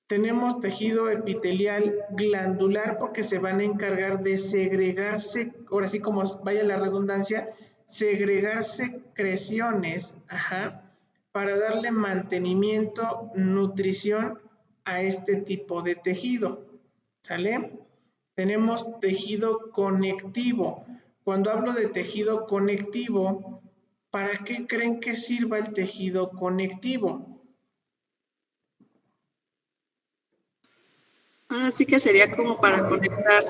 Tenemos tejido epitelial glandular porque se van a encargar de segregarse, ahora sí como vaya la redundancia, segregar secreciones, para darle mantenimiento, nutrición a este tipo de tejido, ¿sale? Tenemos tejido conectivo. Cuando hablo de tejido conectivo, ¿para qué creen que sirva el tejido conectivo? Así que sería como para conectar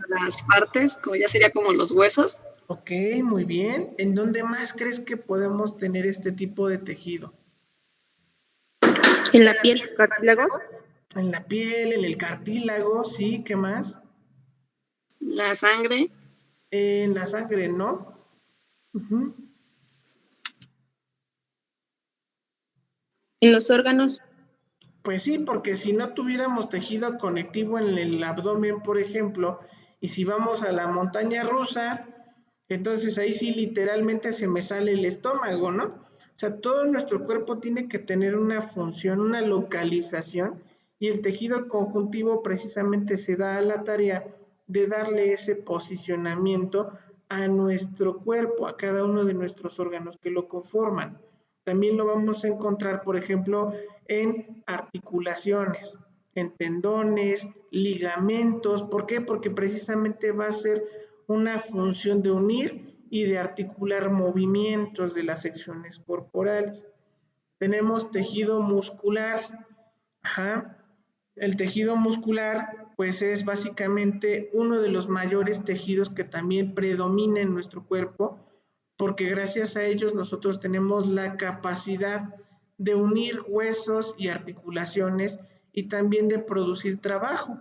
las partes, como ya sería como los huesos. Ok, muy bien. ¿En dónde más crees que podemos tener este tipo de tejido? En la piel, cartílagos. En la piel, en el cartílago, sí, ¿qué más? La sangre. En la sangre, ¿no? Ujú. En los órganos. Pues sí, porque si no tuviéramos tejido conectivo en el abdomen, por ejemplo, y si vamos a la montaña rusa, entonces ahí sí literalmente se me sale el estómago, ¿no? O sea, todo nuestro cuerpo tiene que tener una función, una localización, y el tejido conjuntivo precisamente se da a la tarea de darle ese posicionamiento a nuestro cuerpo, a cada uno de nuestros órganos que lo conforman. También lo vamos a encontrar, por ejemplo, en articulaciones, en tendones, ligamentos. ¿Por qué? Porque precisamente va a ser una función de unir y de articular movimientos de las secciones corporales. Tenemos tejido muscular. Ajá. El tejido muscular, pues es básicamente uno de los mayores tejidos que también predomina en nuestro cuerpo, porque gracias a ellos nosotros tenemos la capacidad de unir huesos y articulaciones y también de producir trabajo.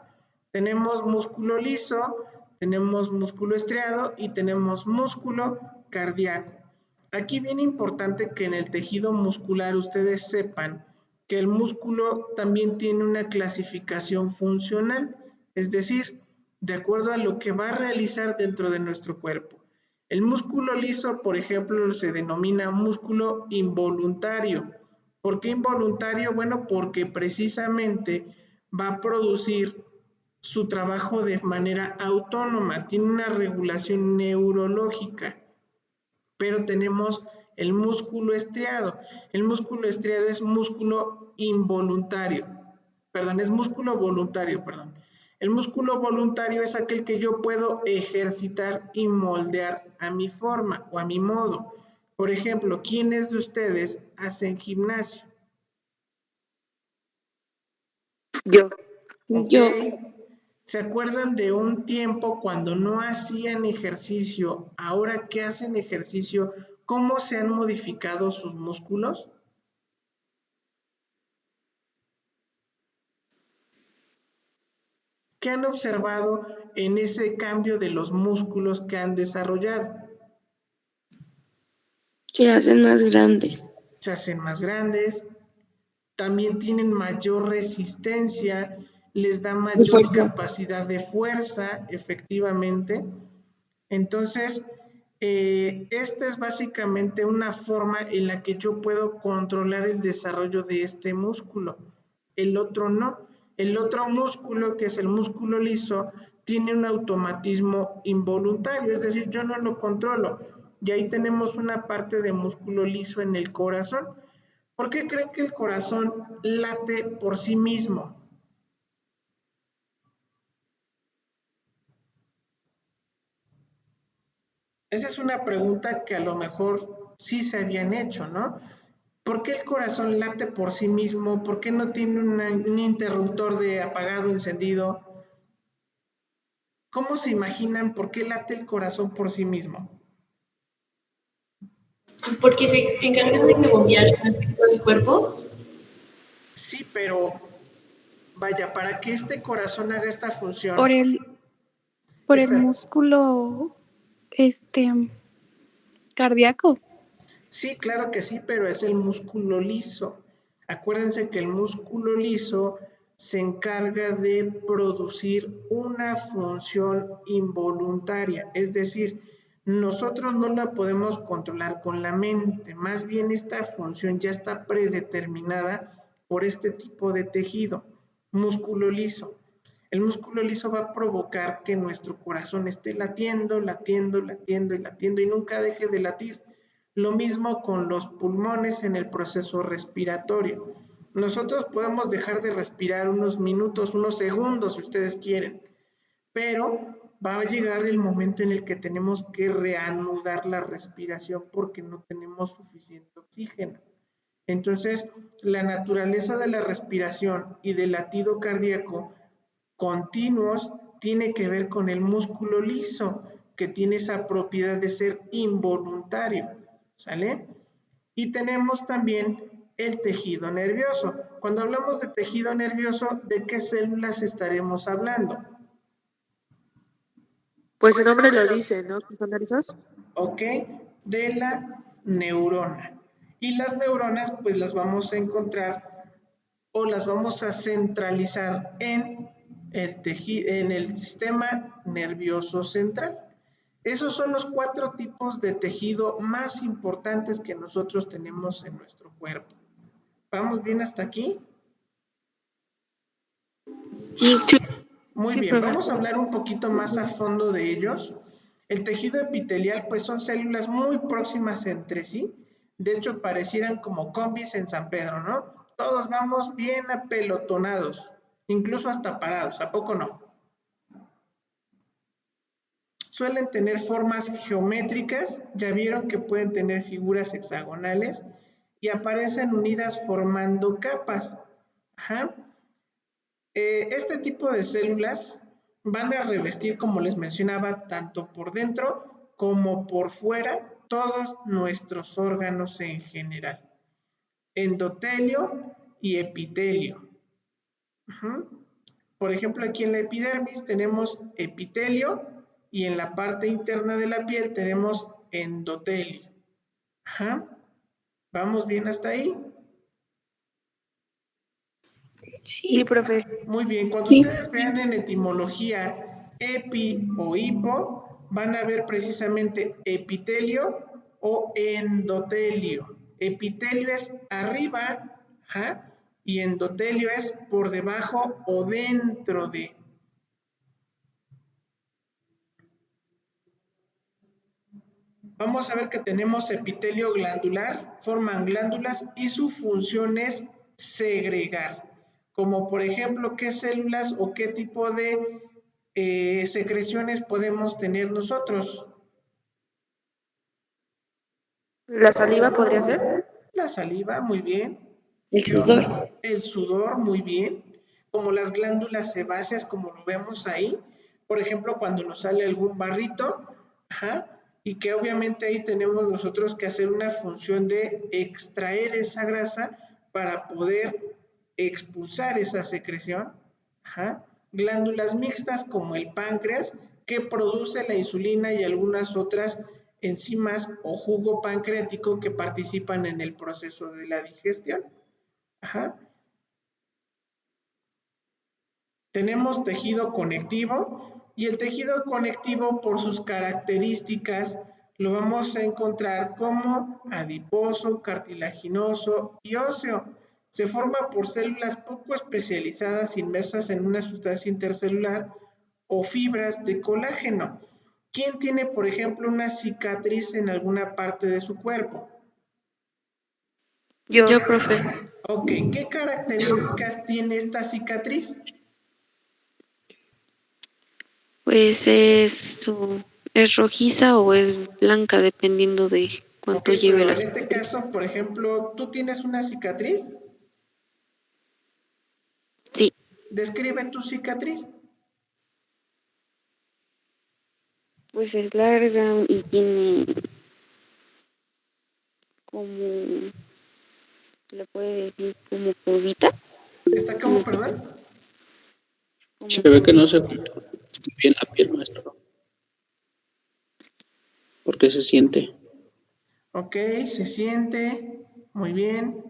Tenemos músculo liso, tenemos músculo estriado y tenemos músculo cardíaco. Aquí bien importante que en el tejido muscular ustedes sepan que el músculo también tiene una clasificación funcional, es decir, de acuerdo a lo que va a realizar dentro de nuestro cuerpo. El músculo liso, por ejemplo, se denomina músculo involuntario. ¿Por qué involuntario? Bueno, porque precisamente va a producir su trabajo de manera autónoma, tiene una regulación neurológica, pero tenemos el músculo estriado. El músculo estriado es músculo involuntario, perdón, es músculo voluntario, perdón. El músculo voluntario es aquel que yo puedo ejercitar y moldear a mi forma o a mi modo. Por ejemplo, ¿quiénes de ustedes hacen gimnasio? Yo. Ok. Yo, ¿Se acuerdan de un tiempo cuando no hacían ejercicio? Ahora que hacen ejercicio, ¿cómo se han modificado sus músculos? ¿Qué han observado en ese cambio de los músculos que han desarrollado? se hacen más grandes. Se hacen más grandes, también tienen mayor resistencia, les da Y mayor fuerza. capacidad de fuerza, efectivamente. Entonces, esta es básicamente una forma en la que yo puedo controlar el desarrollo de este músculo. El otro no. El otro músculo, que es el músculo liso, tiene un automatismo involuntario, es decir, yo no lo controlo. Y ahí tenemos una parte de músculo liso en el corazón. ¿Por qué creen que el corazón late por sí mismo? Esa es una pregunta que a lo mejor sí se habían hecho, ¿no? ¿Por qué el corazón late por sí mismo? ¿Por qué no tiene un interruptor de apagado, encendido? ¿Cómo se imaginan por qué late el corazón por sí mismo? Porque se encargan de bombear sangre por el cuerpo. Sí, pero vaya, para que este corazón haga esta función, Por el esta, músculo cardíaco. sí, claro que sí, pero es el músculo liso. Acuérdense que el músculo liso se encarga de producir una función involuntaria, es decir, nosotros no la podemos controlar con la mente, más bien esta función ya está predeterminada por este tipo de tejido, músculo liso. El músculo liso va a provocar que nuestro corazón esté latiendo, latiendo, latiendo y latiendo y nunca deje de latir. Lo mismo con los pulmones en el proceso respiratorio. Nosotros podemos dejar de respirar unos minutos, unos segundos, si ustedes quieren, pero va a llegar el momento en el que tenemos que reanudar la respiración porque no tenemos suficiente oxígeno. Entonces, la naturaleza de la respiración y del latido cardíaco continuos tiene que ver con el músculo liso, que tiene esa propiedad de ser involuntario, ¿sale? Y tenemos también el tejido nervioso. Cuando hablamos de tejido nervioso, ¿de qué células estaremos hablando? Pues su nombre lo dice, ¿no? ¿Son nerviosos? ¿Ok? de la neurona. Y las neuronas pues las vamos a encontrar o las vamos a centralizar en el sistema nervioso central. Esos son los 4 tipos de tejido más importantes que nosotros tenemos en nuestro cuerpo. ¿Vamos bien hasta aquí? Sí. Muy bien, vamos a hablar un poquito más a fondo de ellos. El tejido epitelial pues son células muy próximas entre sí. De hecho parecieran como combis en San Pedro, ¿no? Todos vamos bien apelotonados, incluso hasta parados, ¿a poco no? Suelen tener formas geométricas, ya vieron que pueden tener figuras hexagonales y aparecen unidas formando capas. Ajá. Este tipo de células van a revestir, como les mencionaba, tanto por dentro como por fuera todos nuestros órganos en general. Endotelio y epitelio. Por ejemplo, aquí en la epidermis tenemos epitelio y en la parte interna de la piel tenemos endotelio. ¿Vamos bien hasta ahí? Sí, profe. Muy bien, cuando ustedes vean en etimología epi o hipo, van a ver precisamente epitelio o endotelio. Epitelio es arriba, y endotelio es por debajo o dentro de. Vamos a ver que tenemos epitelio glandular, forman glándulas y su función es segregar. Como por ejemplo, ¿qué células o qué tipo de secreciones podemos tener nosotros? ¿La saliva podría ser? La saliva, muy bien. El sudor. El sudor, muy bien. Como las glándulas sebáceas, como lo vemos ahí. Por ejemplo, cuando nos sale algún barrito, y que obviamente ahí tenemos nosotros que hacer una función de extraer esa grasa para poder expulsar esa secreción. Glándulas mixtas como el páncreas, que produce la insulina y algunas otras enzimas o jugo pancreático que participan en el proceso de la digestión. Tenemos tejido conectivo y el tejido conectivo por sus características lo vamos a encontrar como adiposo, cartilaginoso y óseo. Se forma por células poco especializadas inmersas en una sustancia intercelular o fibras de colágeno. ¿Quién tiene, por ejemplo, una cicatriz en alguna parte de su cuerpo? Yo, profe. Ok, ¿qué características tiene esta cicatriz? Pues es rojiza o es blanca, dependiendo de cuánto lleve pero la en este cicatriz. caso, por ejemplo, ¿tú tienes una cicatriz? Sí. Describe tu cicatriz. Pues es larga y tiene como, le puede decir como curvita. ¿Está como, perdón? Se ve que no se controla bien la piel, maestro. Porque se siente. Ok, se siente muy bien.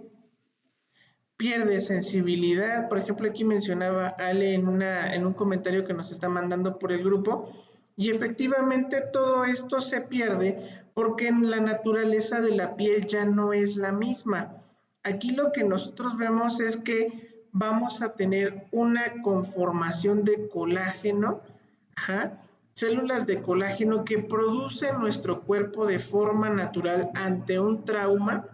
Pierde sensibilidad. Por ejemplo, aquí mencionaba Ale en un comentario que nos está mandando por el grupo. Y efectivamente todo esto se pierde porque en la naturaleza de la piel ya no es la misma. Aquí lo que nosotros vemos es que vamos a tener una conformación de colágeno, células de colágeno que produce nuestro cuerpo de forma natural ante un trauma,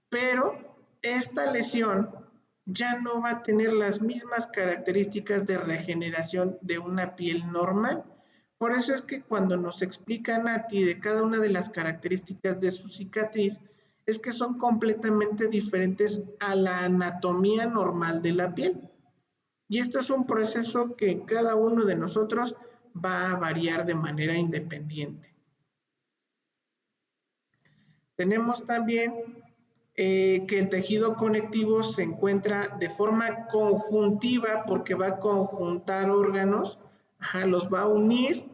pero esta lesión ya no va a tener las mismas características de regeneración de una piel normal. Por eso es que cuando nos explica Nati de cada una de las características de su cicatriz, es que son completamente diferentes a la anatomía normal de la piel. Y esto es un proceso que en cada uno de nosotros va a variar de manera independiente. Tenemos también que el tejido conectivo se encuentra de forma conjuntiva porque va a conjuntar órganos, los va a unir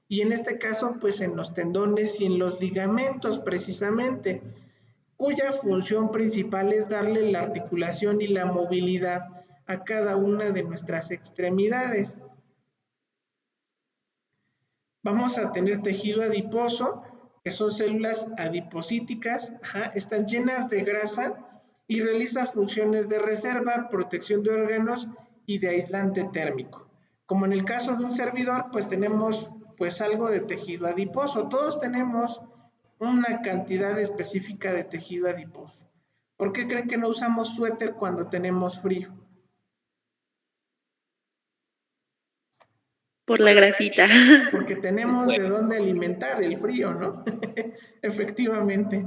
y en este caso pues en los tendones y en los ligamentos precisamente, cuya función principal es darle la articulación y la movilidad a cada una de nuestras extremidades. Vamos a tener tejido adiposo, que son células adipocíticas, están llenas de grasa y realiza funciones de reserva, protección de órganos y de aislante térmico. Como en el caso de un servidor, pues tenemos pues algo de tejido adiposo. Todos tenemos una cantidad específica de tejido adiposo. ¿Por qué creen que no usamos suéter cuando tenemos frío? Por la grasita. Porque tenemos de dónde alimentar el frío, ¿no? Efectivamente.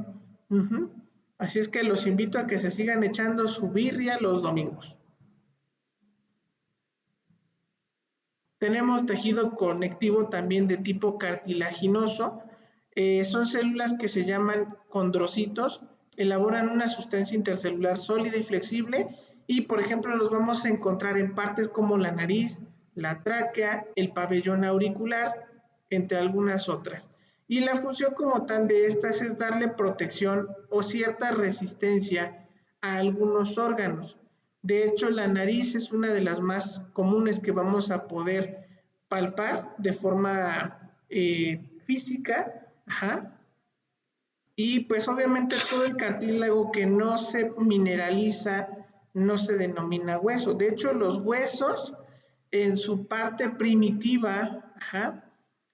Así es que los invito a que se sigan echando su birria los domingos. Tenemos tejido conectivo también de tipo cartilaginoso. Son células que se llaman condrocitos, elaboran una sustancia intercelular sólida y flexible y, por ejemplo, los vamos a encontrar en partes como la nariz, la tráquea, el pabellón auricular, entre algunas otras. Y la función como tal de estas es darle protección o cierta resistencia a algunos órganos. De hecho, la nariz es una de las más comunes que vamos a poder palpar de forma física, y pues obviamente todo el cartílago que no se mineraliza no se denomina hueso. De hecho, los huesos en su parte primitiva,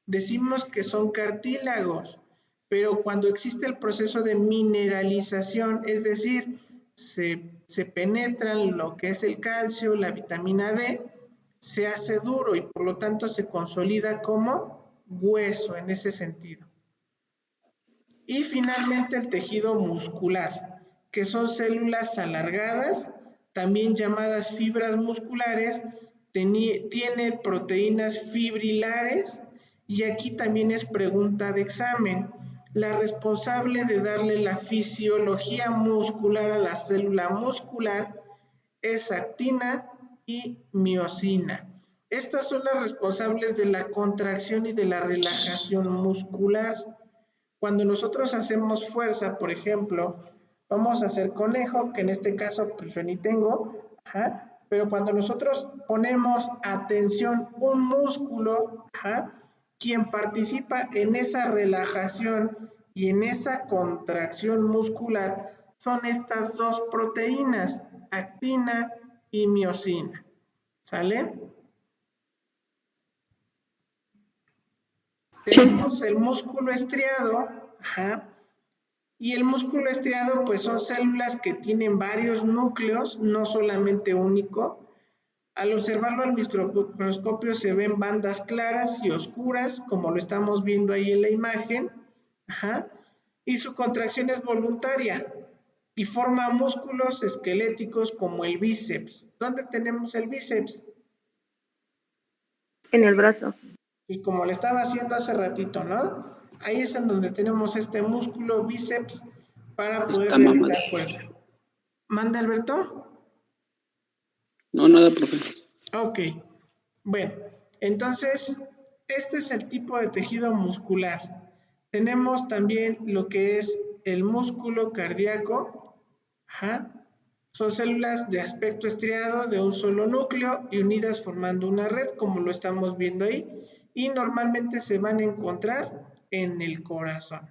decimos que son cartílagos, pero cuando existe el proceso de mineralización, es decir, se penetran lo que es el calcio, la vitamina D, se hace duro y por lo tanto se consolida como hueso en ese sentido. Y finalmente el tejido muscular, que son células alargadas, también llamadas fibras musculares, tiene proteínas fibrilares y aquí también es pregunta de examen. La responsable de darle la fisiología muscular a la célula muscular es actina y miosina. Estas son las responsables de la contracción y de la relajación muscular. Cuando nosotros hacemos fuerza, por ejemplo, vamos a hacer conejo, que en este caso pues yo ni tengo, pero cuando nosotros ponemos atención un músculo, quien participa en esa relajación y en esa contracción muscular son estas dos proteínas, actina y miosina, ¿sale? Tenemos el músculo estriado, y el músculo estriado pues son células que tienen varios núcleos, no solamente único. Al observarlo al microscopio se ven bandas claras y oscuras, como lo estamos viendo ahí en la imagen, y su contracción es voluntaria y forma músculos esqueléticos como el bíceps. ¿Dónde tenemos el bíceps? En el brazo. Y como le estaba haciendo hace ratito, ¿no? Ahí es en donde tenemos este músculo bíceps para poder realizar fuerza. ¿Manda, Alberto? No, nada, profe. Ok. Bueno, entonces, este es el tipo de tejido muscular. Tenemos también lo que es el músculo cardíaco. Son células de aspecto estriado de un solo núcleo y unidas formando una red, como lo estamos viendo ahí, y normalmente se van a encontrar en el corazón.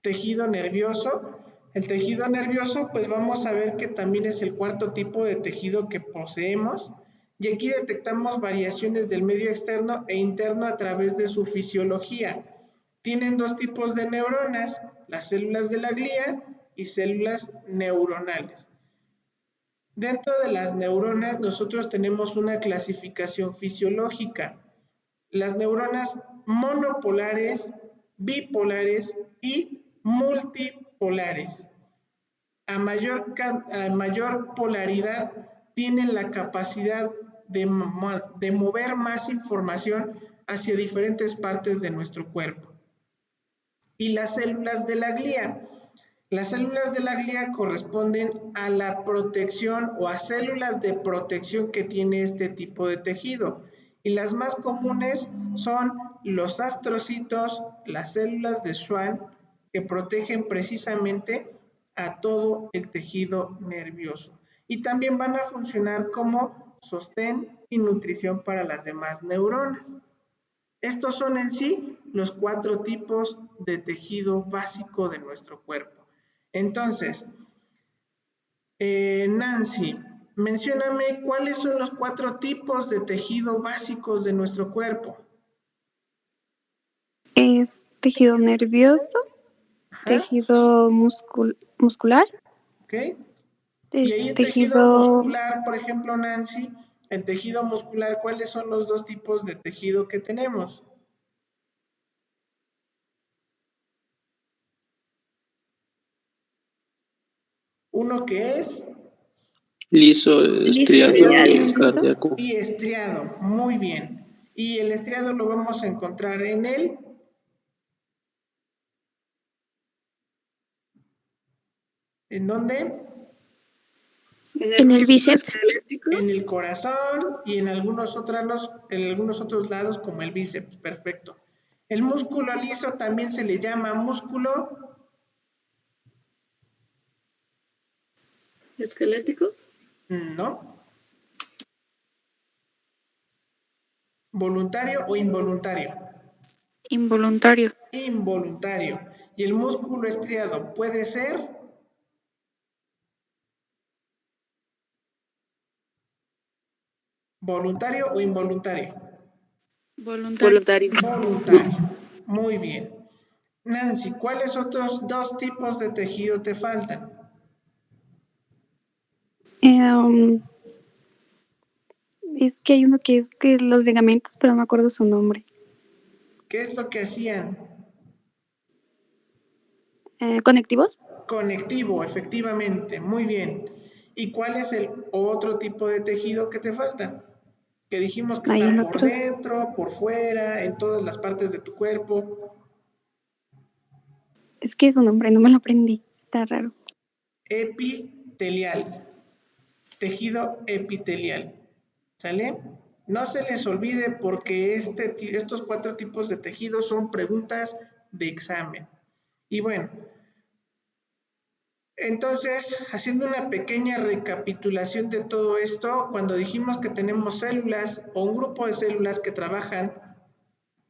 Tejido nervioso. El tejido nervioso, pues vamos a ver que también es el cuarto tipo de tejido que poseemos, y aquí detectamos variaciones del medio externo e interno a través de su fisiología. Tienen dos tipos de neuronas, las células de la glía y células neuronales. Dentro de las neuronas nosotros tenemos una clasificación fisiológica. Las neuronas monopolares, bipolares y multipolares. A mayor polaridad tienen la capacidad de mover más información hacia diferentes partes de nuestro cuerpo. Y las células de la glía. Las células de la glía corresponden a la protección o a células de protección que tiene este tipo de tejido. y las más comunes son los astrocitos, las células de Schwann, que protegen precisamente a todo el tejido nervioso. Y también van a funcionar como sostén y nutrición para las demás neuronas. Estos son en sí los 4 tipos de tejido básico de nuestro cuerpo. Entonces, Nancy, mencióname cuáles son los 4 tipos de tejido básicos de nuestro cuerpo. Es tejido nervioso, Ajá, tejido muscular, ¿ok? Y ahí en tejido tejido muscular, por ejemplo, Nancy, en tejido muscular, ¿cuáles son los 2 tipos de tejido que tenemos? Uno que es Liso, Liso, estriado y estriado. cardíaco. y estriado, muy bien. Y el estriado lo vamos a encontrar en el ¿en dónde? En el bíceps. esquelético. En el corazón y en algunos otros lados como el bíceps, perfecto. El músculo liso también se le llama músculo Esquelético. no, voluntario o involuntario. involuntario. Involuntario. Y el músculo estriado puede ser voluntario o involuntario. Voluntario. Voluntario. Muy bien. Nancy, ¿cuáles otros 2 tipos de tejido te faltan? Es que hay uno que es que los ligamentos, pero no me acuerdo su nombre. ¿Qué es lo que hacían? ¿Conectivos? Conectivo, efectivamente, muy bien. ¿Y cuál es el otro tipo de tejido que te falta? Que dijimos que Hay está el por otro. dentro, por fuera, en todas las partes de tu cuerpo. Es que su nombre no me lo aprendí. Está raro. Epitelial. Tejido epitelial. ¿Sale? No se les olvide porque estos 4 tipos de tejidos son preguntas de examen. Y bueno, entonces, haciendo una pequeña recapitulación de todo esto, cuando dijimos que tenemos células o un grupo de células que trabajan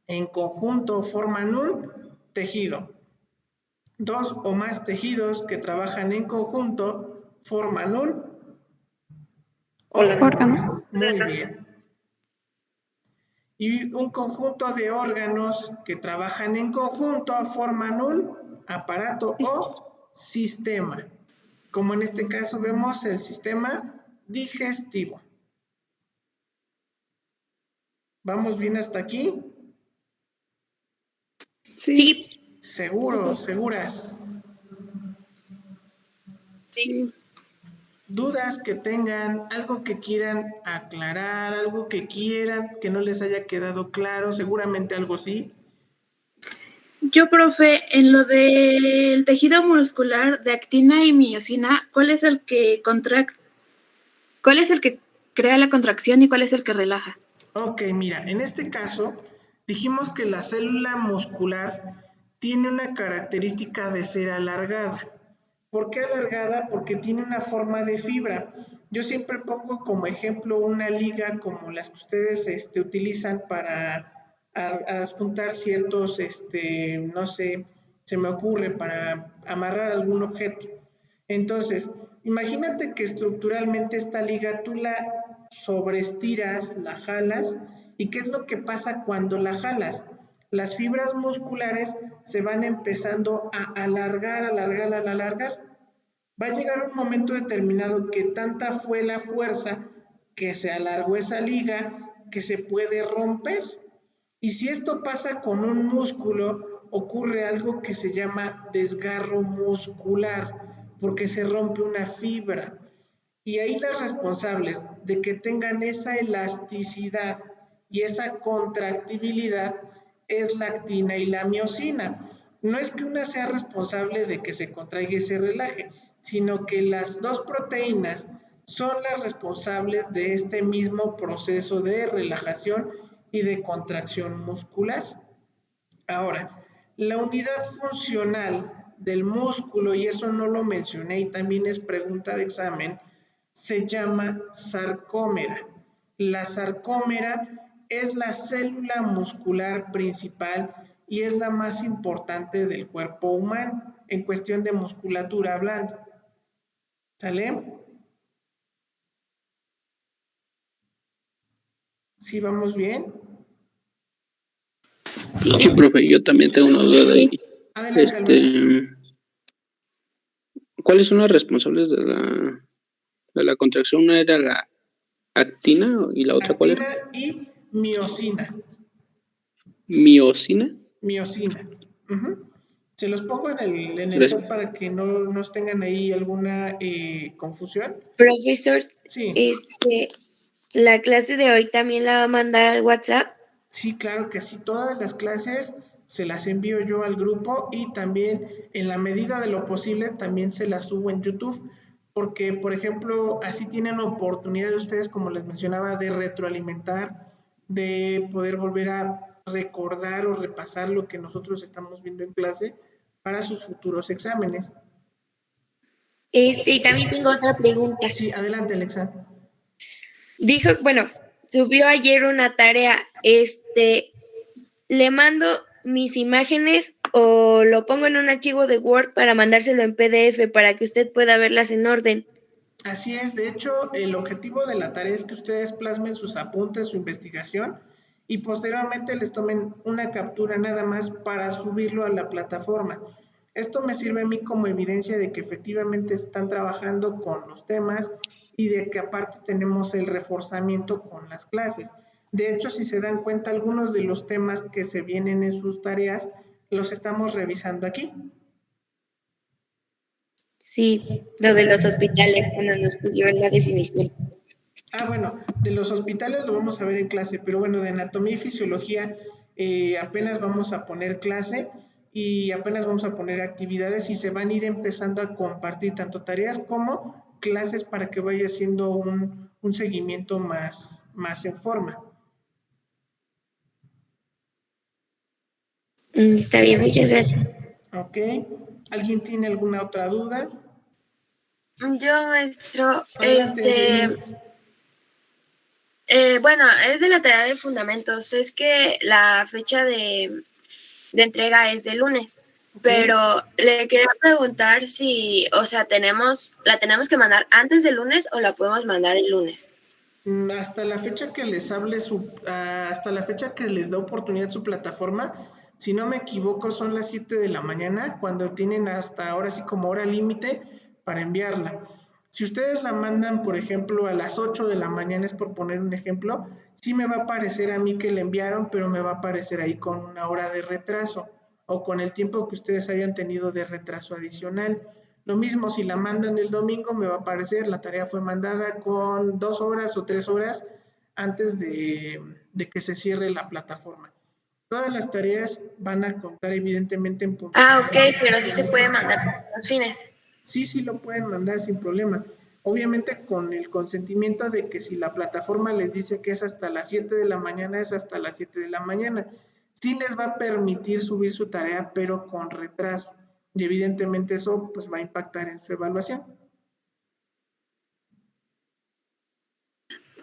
en conjunto forman un tejido. 2 o más tejidos que trabajan en conjunto forman un Órgano. órgano. Muy bien. Y un conjunto de órganos que trabajan en conjunto forman un aparato o sistema. Como en este caso vemos el sistema digestivo. ¿Vamos bien hasta aquí? Sí. ¿Seguros, seguras? Sí. ¿Dudas que tengan? ¿Algo que quieran aclarar? ¿Algo que quieran que no les haya quedado claro? Seguramente algo sí. Yo, profe, en lo del tejido muscular de actina y miosina, ¿cuál es el que crea la contracción y cuál es el que relaja? Ok, mira, en este caso dijimos que la célula muscular tiene una característica de ser alargada. ¿Por qué alargada? Porque tiene una forma de fibra. Yo siempre pongo como ejemplo una liga como las que ustedes utilizan para adjuntar ciertos, no sé, se me ocurre, para amarrar algún objeto. Entonces, imagínate que estructuralmente esta liga tú la sobreestiras, la jalas, ¿y qué es lo que pasa cuando la jalas? Las fibras musculares se van empezando a alargar, alargar, alargar. Va a llegar un momento determinado que tanta fue la fuerza que se alargó esa liga que se puede romper. Y si esto pasa con un músculo, ocurre algo que se llama desgarro muscular, porque se rompe una fibra. Y ahí las responsables de que tengan esa elasticidad y esa contractibilidad es la actina y la miosina. No es que una sea responsable de que se contraiga y se relaje, sino que las 2 proteínas son las responsables de este mismo proceso de relajación y de contracción muscular. Ahora, la unidad funcional del músculo, y eso no lo mencioné y también es pregunta de examen, se llama sarcómera. La sarcómera es la célula muscular principal y es la más importante del cuerpo humano en cuestión de musculatura hablando. ¿Sale? ¿Sí vamos bien? Sí, profe, yo también tengo una duda de ahí. Adelante, Alberto. ¿Cuáles son las responsables de la contracción? Una era la actina y la otra, ¿cuál era? Actina y miosina. ¿Miosina? Miosina. Se los pongo en el chat para que no nos tengan ahí alguna confusión. Profesor, Sí. ¿la clase de hoy también la va a mandar al WhatsApp? Sí, claro que sí. Todas las clases se las envío yo al grupo y también en la medida de lo posible también se las subo en YouTube. Porque, por ejemplo, así tienen oportunidad de ustedes, como les mencionaba, de retroalimentar, de poder volver a recordar o repasar lo que nosotros estamos viendo en clase para sus futuros exámenes. Y también tengo otra pregunta. Sí, adelante, Alexa. Dijo, bueno, subió ayer una tarea, ¿le mando mis imágenes o lo pongo en un archivo de Word para mandárselo en PDF para que usted pueda verlas en orden? Así es, de hecho, el objetivo de la tarea es que ustedes plasmen sus apuntes, su investigación y posteriormente les tomen una captura nada más para subirlo a la plataforma. Esto me sirve a mí como evidencia de que efectivamente están trabajando con los temas y de que aparte tenemos el reforzamiento con las clases. De hecho, si se dan cuenta, algunos de los temas que se vienen en sus tareas los estamos revisando aquí. Sí, lo de los hospitales, cuando nos pusieron la definición. Ah, bueno, de los hospitales lo vamos a ver en clase, pero bueno, de anatomía y fisiología apenas vamos a poner clase y apenas vamos a poner actividades y se van a ir empezando a compartir tanto tareas como clases para que vaya siendo un seguimiento más en forma. Está bien, muchas gracias. Ok, ¿alguien tiene alguna otra duda? Yo, maestro, Adelante, bueno, es de la tarea de fundamentos. Es que la fecha de entrega es de lunes, pero le quería preguntar si, o sea, la tenemos que mandar antes del lunes o la podemos mandar el lunes. Hasta la fecha que les hable hasta la fecha que les da oportunidad su plataforma, si no me equivoco, son las 7 de la mañana, cuando tienen hasta ahora sí como hora límite para enviarla. Si ustedes la mandan, por ejemplo, a las 8 de la mañana, es por poner un ejemplo, sí me va a aparecer a mí que la enviaron, pero me va a aparecer ahí con una hora de retraso o con el tiempo que ustedes hayan tenido de retraso adicional. Lo mismo, si la mandan el domingo, me va a aparecer, la tarea fue mandada con 2 horas o 3 horas antes de que se cierre la plataforma. Todas las tareas van a contar evidentemente en puntos. Ah, ok, pero sí se puede mandar los fines. Sí, sí lo pueden mandar sin problema. Obviamente con el consentimiento de que si la plataforma les dice que es hasta las 7 de la mañana, es hasta las 7 de la mañana. Sí les va a permitir subir su tarea, pero con retraso. Y evidentemente eso pues va a impactar en su evaluación.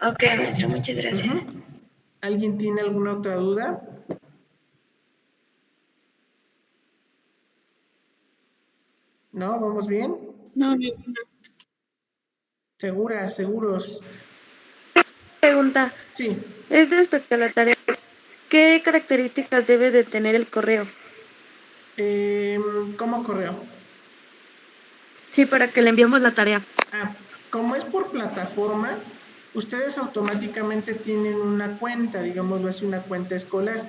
Ok, maestro, muchas gracias. ¿Alguien tiene alguna otra duda? ¿No? ¿Vamos bien? No. ¿Seguras, seguros? Pregunta. Sí. Es respecto a la tarea. ¿Qué características debe de tener el correo? ¿Cómo correo? Sí, para que le enviemos la tarea. Como es por plataforma, ustedes automáticamente tienen una cuenta, digámoslo así, una cuenta escolar.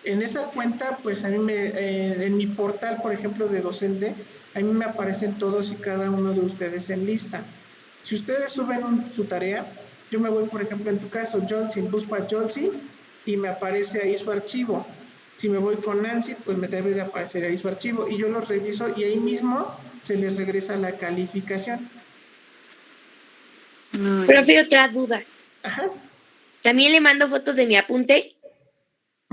En esa cuenta, pues a mí en mi portal, por ejemplo, de docente, a mí me aparecen todos y cada uno de ustedes en lista. Si ustedes suben su tarea, yo me voy, por ejemplo, en tu caso, Jolsin, busco a Jolsin y me aparece ahí su archivo. Si me voy con Nancy, pues me debe de aparecer ahí su archivo y yo los reviso y ahí mismo se les regresa la calificación. Profe, otra duda. Ajá. ¿También le mando fotos de mi apunte?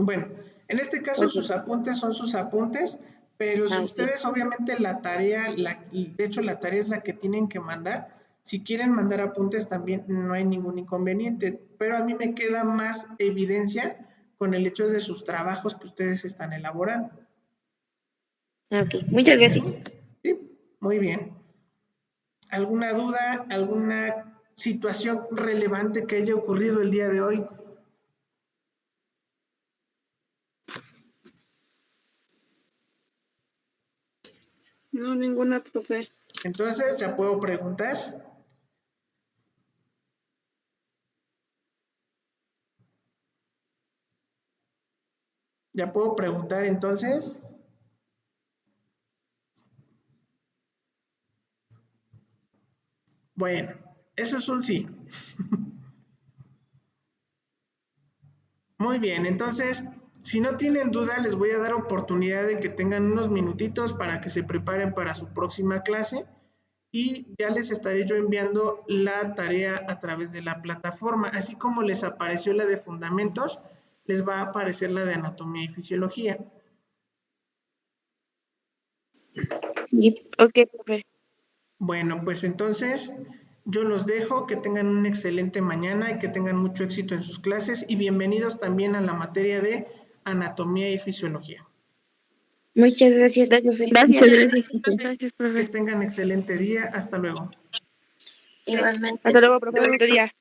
Bueno, en este caso Pues sí. sus apuntes son sus apuntes, pero si Ah, ok. ustedes obviamente la tarea, de hecho la tarea es la que tienen que mandar. Si quieren mandar apuntes también no hay ningún inconveniente, pero a mí me queda más evidencia con el hecho de sus trabajos que ustedes están elaborando. Ah, ok. Muchas gracias. Sí, muy bien. ¿Alguna duda, alguna situación relevante que haya ocurrido el día de hoy? No, ninguna, profe. Entonces, ¿ya puedo preguntar? ¿Ya puedo preguntar entonces? Bueno, eso es un sí. Muy bien, entonces, si no tienen duda, les voy a dar oportunidad de que tengan unos minutitos para que se preparen para su próxima clase y ya les estaré yo enviando la tarea a través de la plataforma, así como les apareció la de fundamentos, les va a aparecer la de anatomía y fisiología. Sí. Ok, profe. Bueno, pues entonces yo los dejo, que tengan una excelente mañana y que tengan mucho éxito en sus clases y bienvenidos también a la materia de anatomía y fisiología. Muchas gracias, profe. Gracias. Gracias, Que profe. tengan excelente día, hasta luego. Igualmente. Hasta luego, profe. Bonito día.